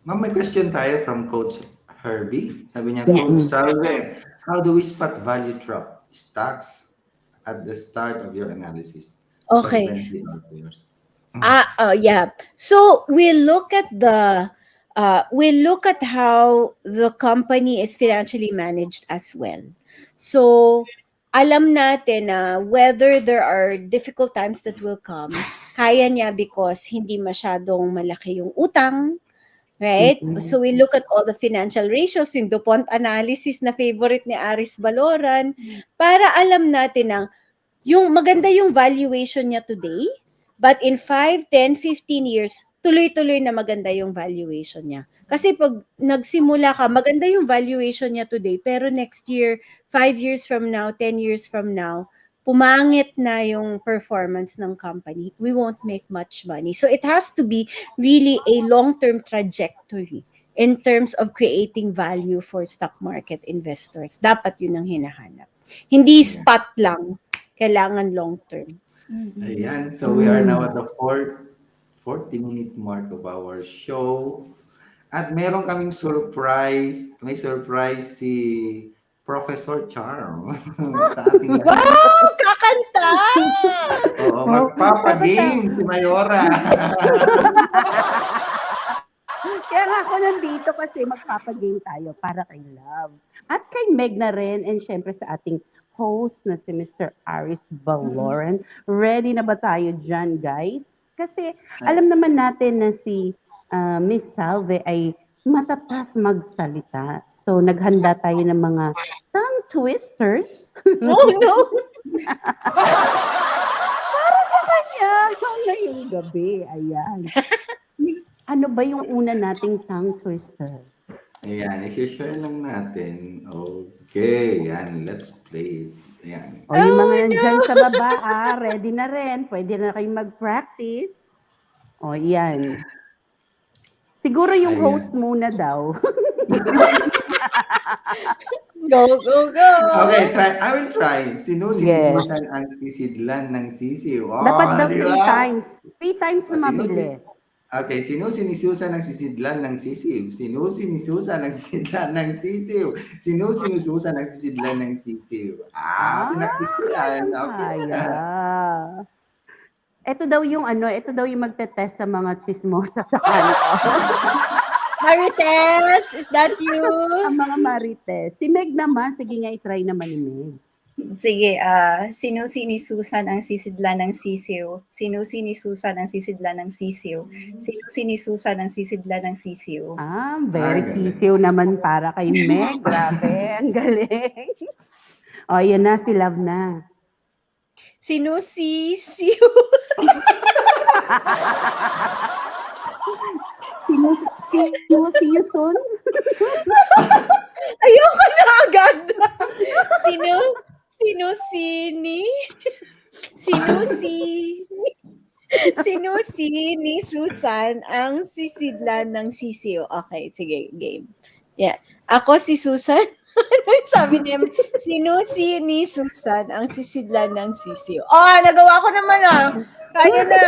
Ma'am, may question tayo from Coach Herbie. Sabi niya, Coach Yes. Salve, how do we spot value drop stocks at the start of your analysis? Okay. Consequently, our players. Yeah. So we look at how the company is financially managed as well. So alam natin na whether there are difficult times that will come, kaya niya because hindi masyadong malaki yung utang, right? Mm-mm. So we look at all the financial ratios, yung DuPont analysis na favorite ni Aris Baloran, para alam natin na yung maganda yung valuation niya today, but in 5, 10, 15 years, tuloy-tuloy na maganda yung valuation niya. Kasi pag nagsimula ka, maganda yung valuation niya today, pero next year, 5 years from now, 10 years from now, pumangit na yung performance ng company, we won't make much money. So it has to be really a long-term trajectory in terms of creating value for stock market investors. Dapat yun ang hinahanap. Hindi Yeah. spot lang. Kailangan long term. Ayan, so we are now at the 40-minute mark of our show. At meron kaming surprise. May surprise si Professor Charm sa ating lahat. Wow! Kakanta! Oo, Oh, magpapagame si Mayora. Kaya nga ako nandito kasi magpapagame tayo para kay Love. At kay Meg na rin, and syempre sa ating host na si Mr. Aris Baloran. Ready na ba tayo dyan, guys? Kasi alam naman natin na si Miss Salve ay matatas magsalita. So naghanda tayo ng mga tongue twisters Oh no! para sa kanya ngayong gabi. Ayan. Ano ba yung una nating tongue twister? Ayan, i-share lang natin. Okay, yan. Let's play it. Ayan. O yung mga Oh, nandyan no. sa baba, ready na rin. Pwede na kayong mag-practice. O yan. Siguro yung Ayan. host muna daw. Go, go, go! Okay, I will try. Sino Yes. sinisusan ang sisidlan ng sisiw? Oh, Dapat daw di 3 ba? times. 3 times na Sino mabilis. Okay, sino sinisusan ng sisidlan ng sisiw? Sino sinisusan ng sisidlan ng sisiw? Sino sinususan ng sisidlan ng sisiw? Pinaktis ko yan. Okay. Kaya. Ito daw yung magte-test sa mga chismosa sa kanto. Marites, is that you? Ang mga marites. Si Meg naman, sige nga, i-try naman ni Meg. Sige, sino sinisusan ang sisidlan ng sisiw? Sino sinisusan ang sisidlan ng sisiw? Sino sinisusan ang sisidlan ng sisiw? Very galing. sisiw naman para kay Meg. Grabe, ang galing. O, yan na, si Love na. Sinusisiw. See you soon? Ayoko na agad. Sinusini? Sinusini Susan ang sisidlan ng sisiw. Okay, sige, game. Yeah. Ako si Susan. Ano yung sabi niya? Sinusi ni Susan ang sisidlan ng sisiw. Oh, nagawa ko naman Kaya na.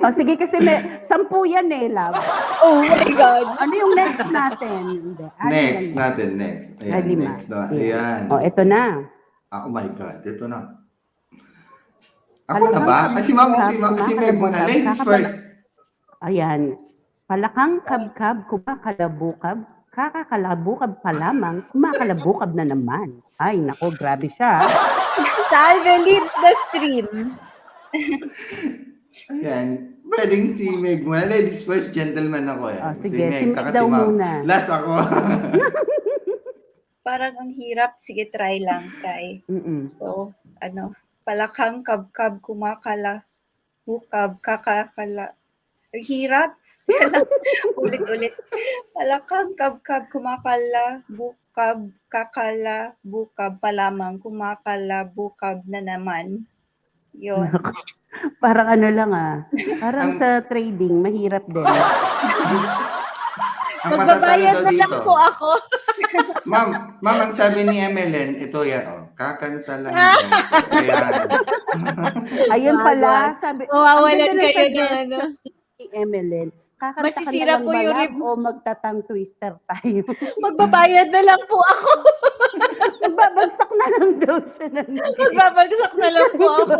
O, sige, kasi may 10 yan Love. Oh my God. Ano yung next natin? Hindi. Next natin, next. Ayan, 5. next. No? Ayan. O, eto na. Oh my God, ito na. Ako na ba? Si Meg muna. Ladies first. Ayan. Palakang kabkab, kumakalabukab, kakakalabukab pa lamang, kumakalabukab na naman. Ay, nako, grabe siya. Salve leaves the stream. Ayan. Pwedeng si Meg muna. Ladies first, gentleman ako. Sige, si Meg saka daw Ma'am. muna. Last ako. Parang ang hirap. Sige, try lang, try. So, palakang kabkab, kumakala, bukab, kakakala. Ang hirap. Ulit-ulit. Palakang, kabkab, kumakala, bukab, kakala, bukab pa lamang, kumakala, bukab na naman. Yun. Parang ano lang parang Ang, sa trading, mahirap din. ang matatalo Magbabayad daw na lang dito. po ako. Ma'am, ang sabi ni MLN, ito yan, kakanta lang ganito. Ayan. Ayun Wag, pala, wag. sabi, ang Mawawalan ganda ng kayo ng suggestion ni Emeline. Kakanta ka na Masisira lang po ba, yung love, o magtatang twister tayo? Magbabayad na lang po ako. Magbabagsak na lang daw siya ng Magbabagsak na lang po ako.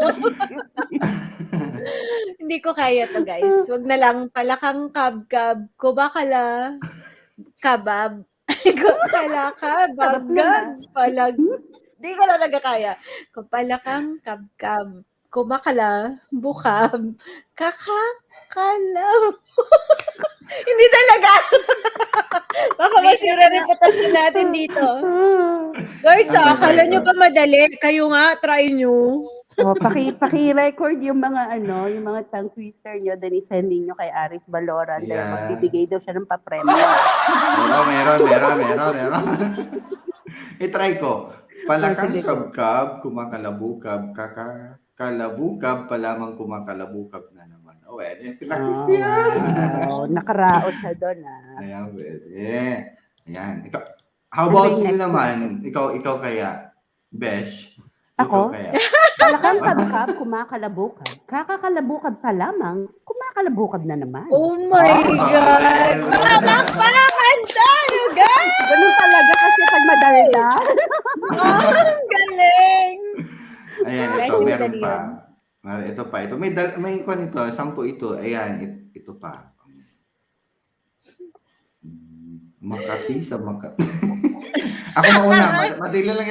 Hindi ko kaya to, guys. Wag na lang. Palakang kabkab, kubakala, kabab. Kala Sarap naman. kabagad, palag. Hindi ko na kaya. Palakang kabkab, kumakala, bukab, kakakalam. Hindi talaga. Baka masira reputasyon natin dito. Guys, akala nyo ba madali? Kayo nga, try nyo. Paki-record yung mga yung mga tongue twister nyo, then isending nyo kay Aris Baloran, dahil Yeah. magbibigay daw siya ng papremyo. Meron. I-try ko. Palakang Sige. kabkab, kumakalabukab, kalabukab pa lamang kumakalabukab na naman. Oh, pinakis ko yan. Wow. Nakaraos siya doon Ayan, pwede. Ayan. Ikaw, how about you naman? Ikaw kaya, Besh? Ako? Ikaw kaya. Palakang kabkab, kumakalabukab. Kakakalabukab pa lamang, kumakalabukab na naman. Oh my God! Palakpakan tayo, guys! Ganun talaga kasi pag madaldal. Ang galing! Ayan, Guys, ito, hindi meron madali pa. yun. Ito pa. Ito, may kwan ito. 10 ito. Ayan, ito pa. Makati sa Makati. Ako mauna. Madali lang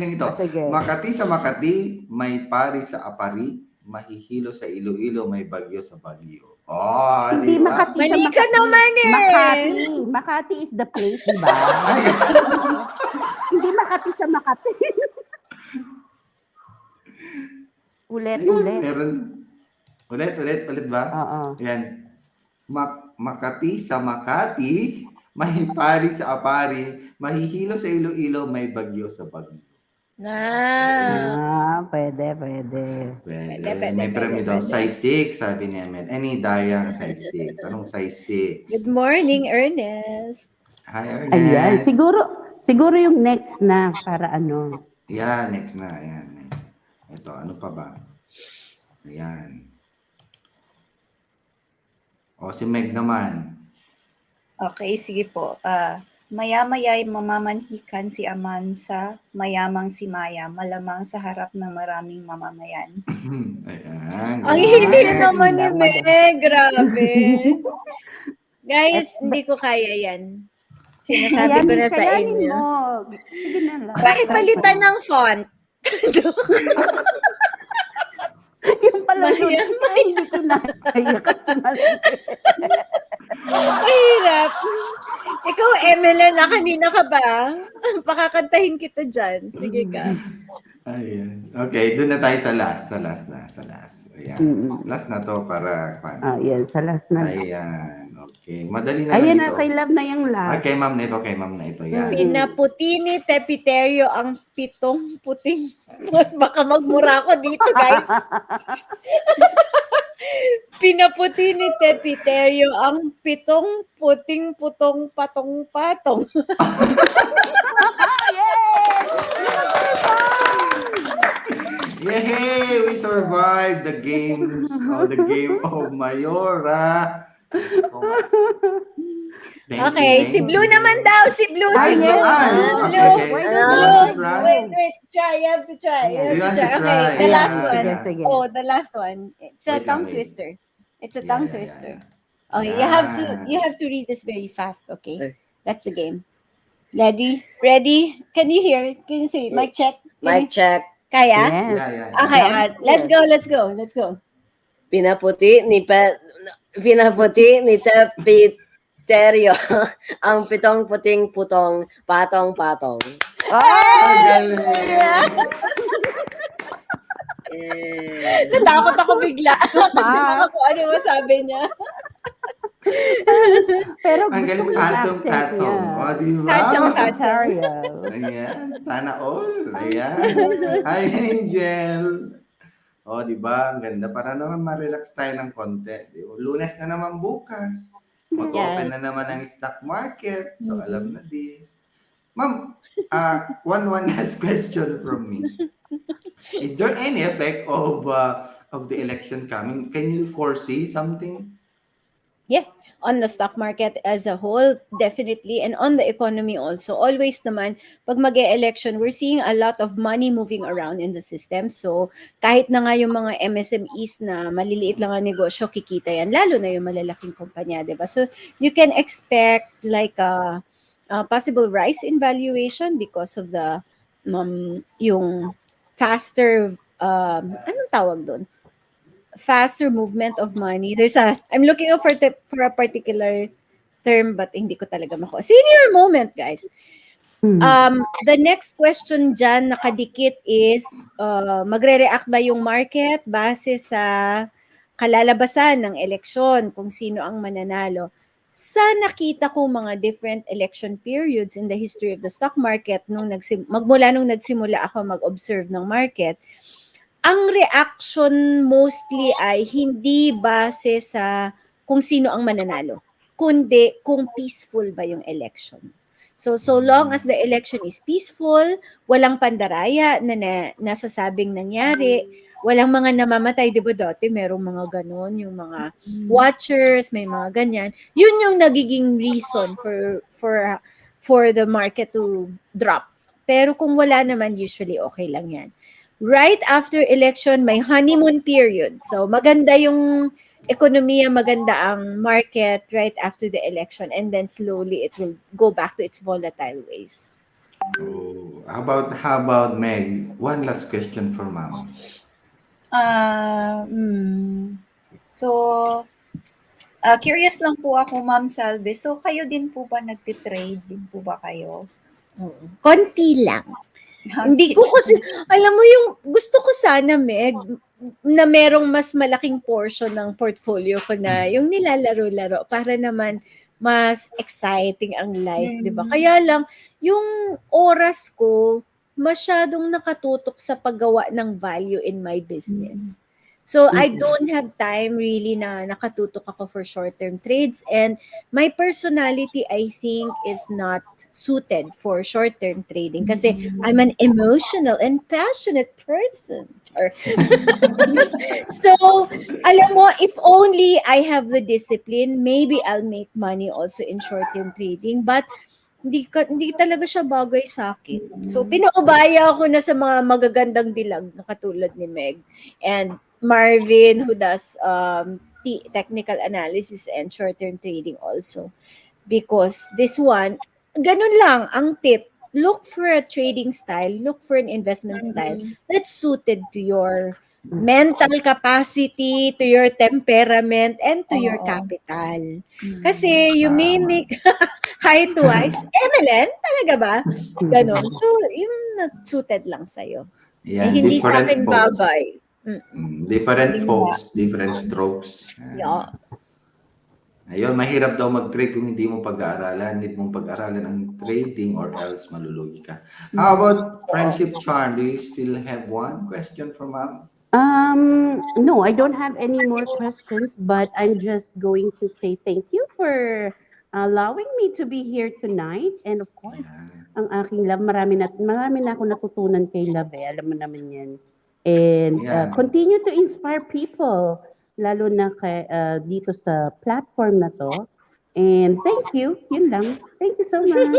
ito. Sige. Makati sa Makati, may pari sa Apari, mahihilo sa Iloilo, may bagyo sa Bagyo. Oh, Hindi di ba? Makati sa Mali ka Makati. naman eh! Makati. Makati is the place, di ba? Hindi Makati sa Makati. Ulit. Meron. Ulit ba? Oo. Yan. Makati sa Makati, may pari sa Apari, mahihilo sa Iloilo, may bagyo sa Bagyo. Pwede. Pwede. Pwede, May premyo daw. pwede. Size 6, sabi ni Emel. Any dayang size 6. Anong size 6? Good morning, Ernest. Hi, Ernest. Ayan. Siguro yung next na para Yan, next na. Ayan, next. Ito, ano pa ba? Ayan. O, si Meg naman. Okay, sige po. Maya-maya'y mamamanhikan si Aman sa mayamang si Maya, malamang sa harap ng maraming mamamayan. Ayan. Ang galing. hindi naman ni Meg. Grabe. Guys, hindi ko kaya yan. Sinasabi ko na sa kayanin inyo. mo. Sige na lang. Pakipalitan ng font. Yung pala yun, Maya. hindi ko na kaya kasi Mahirap. Ikaw, Emily, na kanina ka ba? Pakakantahin kita dyan. Sige ka. Ayan. Okay, doon na tayo sa last. Sa last. Ayan. Last na to para... Yan, sa last na. Ayan. Okay. Madali na Ayan lang na, ito. kay love na yung Ay, last. kay ma'am na ito. Yan. Pinaputi ni Tepiterio ang 7 puting. Baka magmura ako dito, guys. Pinaputi ni Tepiterio ang 7 puting putong patong-patong. Yay! We survived the game of Mayora. So much. Thank Okay, you, si thank Blue you. naman daw. Si Blue, Ay, si yes. Blue. Okay, Blue. okay. Wait, try. You have to try. You want to Okay, try, the yeah. last one. Sige. Oh, the last one. It's a Wait lang, tongue wait. twister. It's a Yeah, tongue yeah, twister. yeah. Okay, Yeah. you have to read this very fast, okay? That's the game. Ready? Can you hear it? Can you say it? Mic check? Mic check. Kaya? Yes. Yeah. Okay, let's go. Pinaputi ni Tepiterio ang 7 puting putong patong-patong. Ang galing. Eh, Natakot ako bigla. Kasi baka kung ano masabi niya. Pero Ang gusto ko galing, yung accent niya. patong-patong. O, di ba? Tatsang-tatsang. Ontario. Ayan, sana all. Ayan. Hi, Angel. O, di ba? Ang ganda. Para naman ma-relax tayo ng konti. Di ba? Lunes na naman bukas. Mag-open Yes. na naman ang stock market. So, alam Mhm. na this. Ma'am, one last question from me. Is there any effect of the election coming? Can you foresee something? Yeah, on the stock market as a whole, definitely. And on the economy also. Always naman, pag mag-e-election, we're seeing a lot of money moving around in the system. So, kahit na nga yung mga MSMEs na maliliit lang ang negosyo, kikita yan. Lalo na yung malalaking kumpanya, di ba? So, you can expect like a possible rise in valuation because of the yung faster, anong tawag doon? Faster movement of money. I'm looking out for a particular term but hindi ko talaga makuha. Senior moment, guys. The next question dyan nakadikit is magre-react ba yung market base sa kalalabasan ng eleksyon kung sino ang mananalo. Sa nakita ko mga different election periods in the history of the stock market magmula nung nagsimula ako mag-observe ng market, ang reaction mostly ay hindi base sa kung sino ang mananalo, kundi kung peaceful ba yung election. So long as the election is peaceful, walang pandaraya na nasasabing nangyari, walang mga namamatay, di ba dati merong mga ganon, yung mga watchers, may mga ganyan, yun yung nagiging reason for the market to drop. Pero kung wala naman, usually okay lang yan. Right after election, may honeymoon period. So maganda yung ekonomiya, maganda ang market right after the election, and then slowly it will go back to its volatile ways. Oh, how about Meg? One last question for Ma'am. So, curious lang po ako, Ma'am Salve. So, kayo din po ba nagtitrade? Din po ba kayo? Konti lang. Hindi ko kasi, alam mo yung gusto ko sana, Meg, na merong mas malaking portion ng portfolio ko na yung nilalaro-laro para naman mas exciting ang life, di ba? Kaya lang, yung oras ko masyadong nakatutok sa paggawa ng value in my business. So, I don't have time really na nakatutok ako for short-term trades, and my personality, I think, is not suited for short-term trading kasi I'm an emotional and passionate person. So, alam mo, if only I have the discipline, maybe I'll make money also in short-term trading, but hindi talaga siya bagay sa akin. So, pinaubaya ako na sa mga magagandang dilag na katulad ni Meg and Marvin, who does technical analysis and short-term trading also. Because this one, ganun lang ang tip. Look for a trading style, look for an investment style that's suited to your mental capacity, to your temperament, and to your capital. Kasi you may make high twice. MLN? Talaga ba? Ganon. So, yung suited lang sa'yo. Yan, Hindi sa different akin folks. bagay. Different folks, different strokes. Yeah. Ayun, mahirap daw mag-trade kung hindi mo pag-aaralan. Need mong pag-aaralan ang trading or else malulugi ka. How about friendship charm? Do you still have one question from Ma'am? No, I don't have any more questions, but I'm just going to say thank you for allowing me to be here tonight. And of course, ang aking love, marami na ako natutunan kay Love, alam mo naman yan. And continue to inspire people, lalo na dito sa platform na to. And thank you, yun lang. Thank you so much.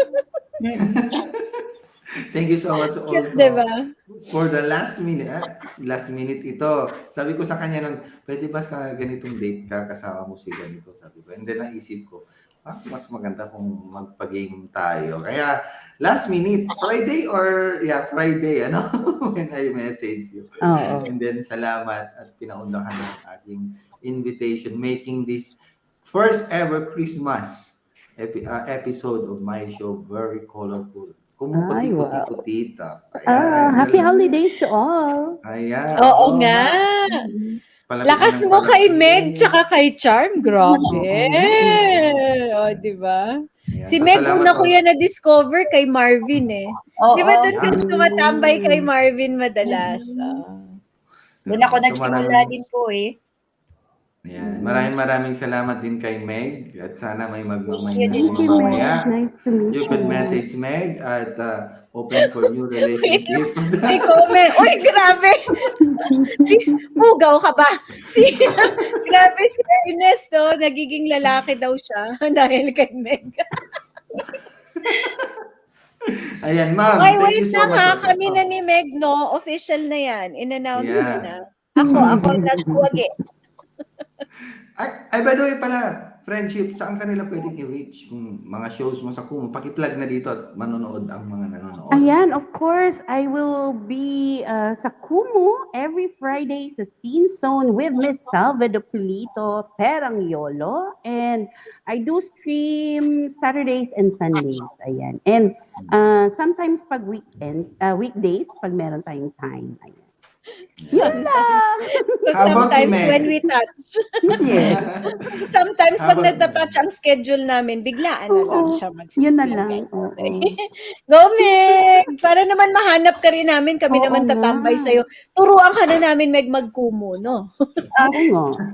Thank you so much also Diba? for the last minute. Last minute ito. Sabi ko sa kanya nun, pwede ba sa ganitong date ka kasama mo si ganito? Sabi ko. And then naisip ko, mas maganda kung magpa-game tayo. Kaya last minute, Friday, ano? When I message you. And then salamat at pinaundahan ng aking invitation, making this first ever Christmas episode of my show very colorful. Kumuputi-puti-putita. Happy holidays to all. Ayan. Oo nga. Palapit Lakas ng mo kay palapit. Meg tsaka kay Charm. Grabe. di ba? Ayan. Si So, Meg, salamat una ko po. yan na-discover kay Marvin eh. Di ba Oo. doon ka tumatambay kay Marvin madalas? Doon ako So, nagsimula din po eh. Ayan. Maraming salamat din kay Meg at sana may Thank magmamay you na din Thank sa'yo you, po. mamaya. Meg. Nice to meet You could you. message Meg at open for new Wait lang, relationship. may comment. Uy, grabe! Ay, pugaw ka ba? Grabe si Ernest, oh, nagiging lalaki daw siya dahil kay Meg. Ayan, Ay, ma'am. Thank wait you so lang much ha. also. Kami na ni Meg, no? Official na yan. In-announce ko Yeah. na. Ako nagwagi. Ay, by the way pala, friendship, saan ka nila pwedeng i-reach kung mga shows mo sa Kumu? Paki-plug na dito at manonood ang mga nanonood. Ayan, of course, I will be sa Kumu every Friday sa Scene Zone with Miss Salvador Pilito, Perang Yolo. And I do stream Saturdays and Sundays. Ayan. And sometimes pag weekdays, pag meron tayong time. Ayan. Yun lang! How about si Sometimes Meg? when we touch. Yes. Sometimes How pag about nagtatouch ang schedule namin, biglaan na lang Oo. siya Yun na mag-stream. lang. Guys. Oo. Go, Meg! Para naman mahanap ka rin namin, kami Oo naman nga. tatambay sa'yo. Turuan ka na namin, Meg, magkumo, no? Oo nga.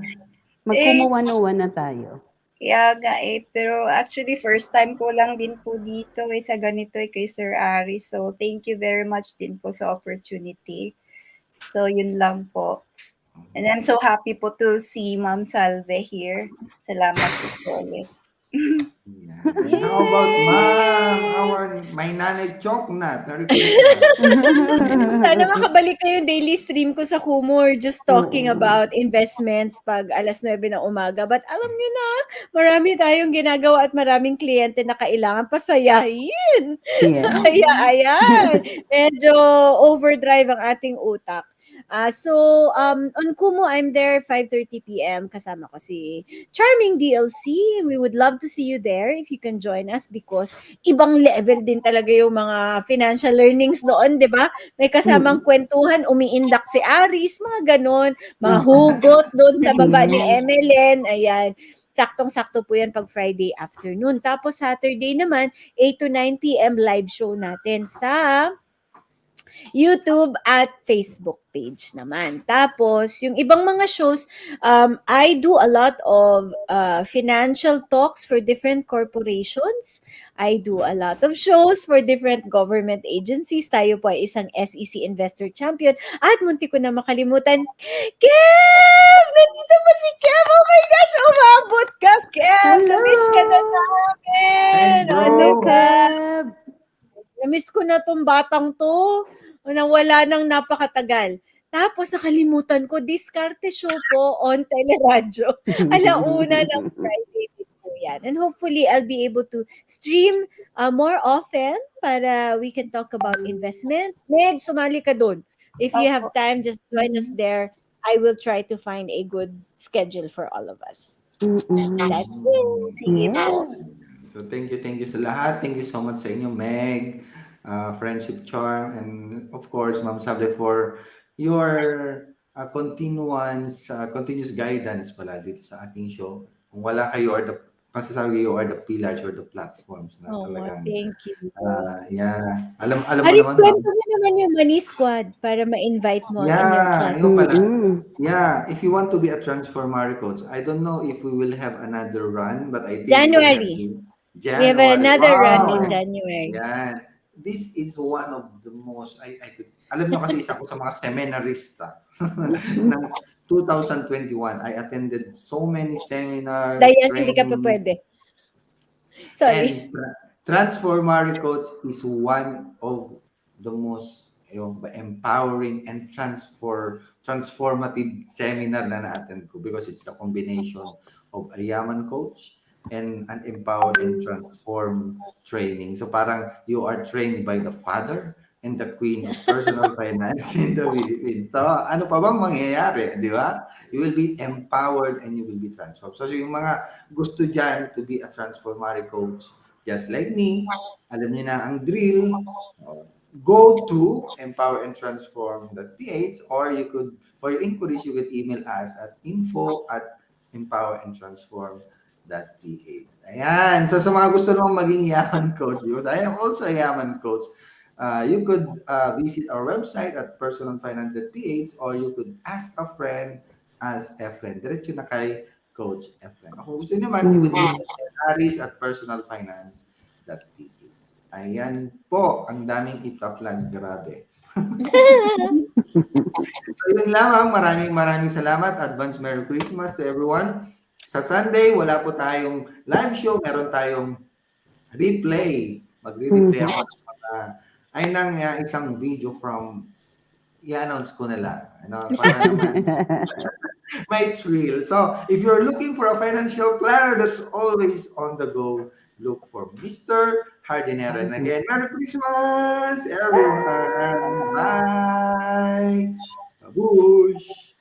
Mag-Kumu 101 na tayo. Kaya nga eh. Pero actually, first time ko lang din po dito eh, sa ganito eh, kay Sir Ari. So, thank you very much din po sa opportunity. So, yun lang po. And I'm so happy po to see Ma'am Salve here. Salamat po ulit. Yan. How about ma'am? My nanay Choknat. Merry Christmas. Sana makabalik kayo yung daily stream ko sa Kumor, just talking Oo. about investments pag alas 9 ng umaga. But alam nyo na, marami tayong ginagawa at maraming kliyente na kailangan pasayahin. Yeah. Kaya ayan, medyo overdrive ang ating utak. On Kumu, I'm there 5:30 p.m. Kasama ko si Charming DLC. We would love to see you there if you can join us because ibang level din talaga yung mga financial learnings doon, di ba? May kasamang kwentuhan, umiindak si Aris, mga ganon, mga hugot doon sa baba ni MLN, ayan. Saktong-sakto po yan pag Friday afternoon. Tapos Saturday naman, 8 to 9 p.m. live show natin sa YouTube at Facebook page naman. Tapos, yung ibang mga shows, I do a lot of financial talks for different corporations. I do a lot of shows for different government agencies. Tayo po ay isang SEC Investor Champion. At munti ko na makalimutan, Kev! Nandito pa si Kev! Oh my gosh! Umabot ka, Kev! Hello! Namiss ka na namin! Thanks, bro. Ano ka? Keb. Namiss ko na tong batang to. Wala nang napakatagal. Tapos nakalimutan ko, diskarte show po on teleradyo. Alauna ng Friday din po yan. And hopefully, I'll be able to stream more often para we can talk about investment. Meg, sumali ka dun. If you have time, just join us there. I will try to find a good schedule for all of us. That's it. Sige Yeah. po. So thank you sa lahat. Thank you so much sa inyo, Meg, Friendship Charm, and of course, Ma'am Sable for your continuous guidance pala dito sa ating show. Kung wala kayo or masasabi you are the pillars or the platforms na Oh, talagang thank you. yeah. Alam mo Aris, naman, kwento ma'am. mo naman yung Money Squad para ma-invite mo ang inyong Yeah, class. yung pala. Mm-mm. Yeah, if you want to be a transformer coach, I don't know if we will have another run, but I think January. We have January. another run in Wow. January. Yan. This is one of the most, alam nyo kasi isa ko sa mga seminarista ng 2021. I attended so many seminars, Dayan, hindi ka pa trainings, pwede. Sorry. and Transformary Coach is one of the most empowering and transformative seminar na na-attend ko because it's the combination of a yaman coach and an empower and transform training. So parang you are trained by the father and the queen of personal finance in the Philippines. So ano pa bang mangyayari, di ba? You will be empowered and you will be transformed. So yung mga gusto dyan to be a transformary coach, just like me, alam niyo na ang drill, go to empowerandtransform.ph, or you could, for your inquiries, you could email us at info@empowerandtransform.ph. Ayan. So, sa mga gusto naman maging yaman coach, because I am also a yaman coach, you could visit our website at personalfinance.ph, or you could ask a friend as Efren. Diretso na kay Coach Efren. Kung gusto niyo man, you could email Aris at personalfinance.ph. Ayan po. Ang daming itaplan. Grabe. So, yun lamang. Maraming salamat. Advance Merry Christmas to everyone. Sa Sunday, wala po tayong live show. Meron tayong replay. Magre-replay ako ng isang video from i-announce ko na lang. Para naman may thrill. So, if you're looking for a financial planner that's always on the go, look for Mr. Hardinera. And again, Merry Christmas, everyone. Bye. Babush.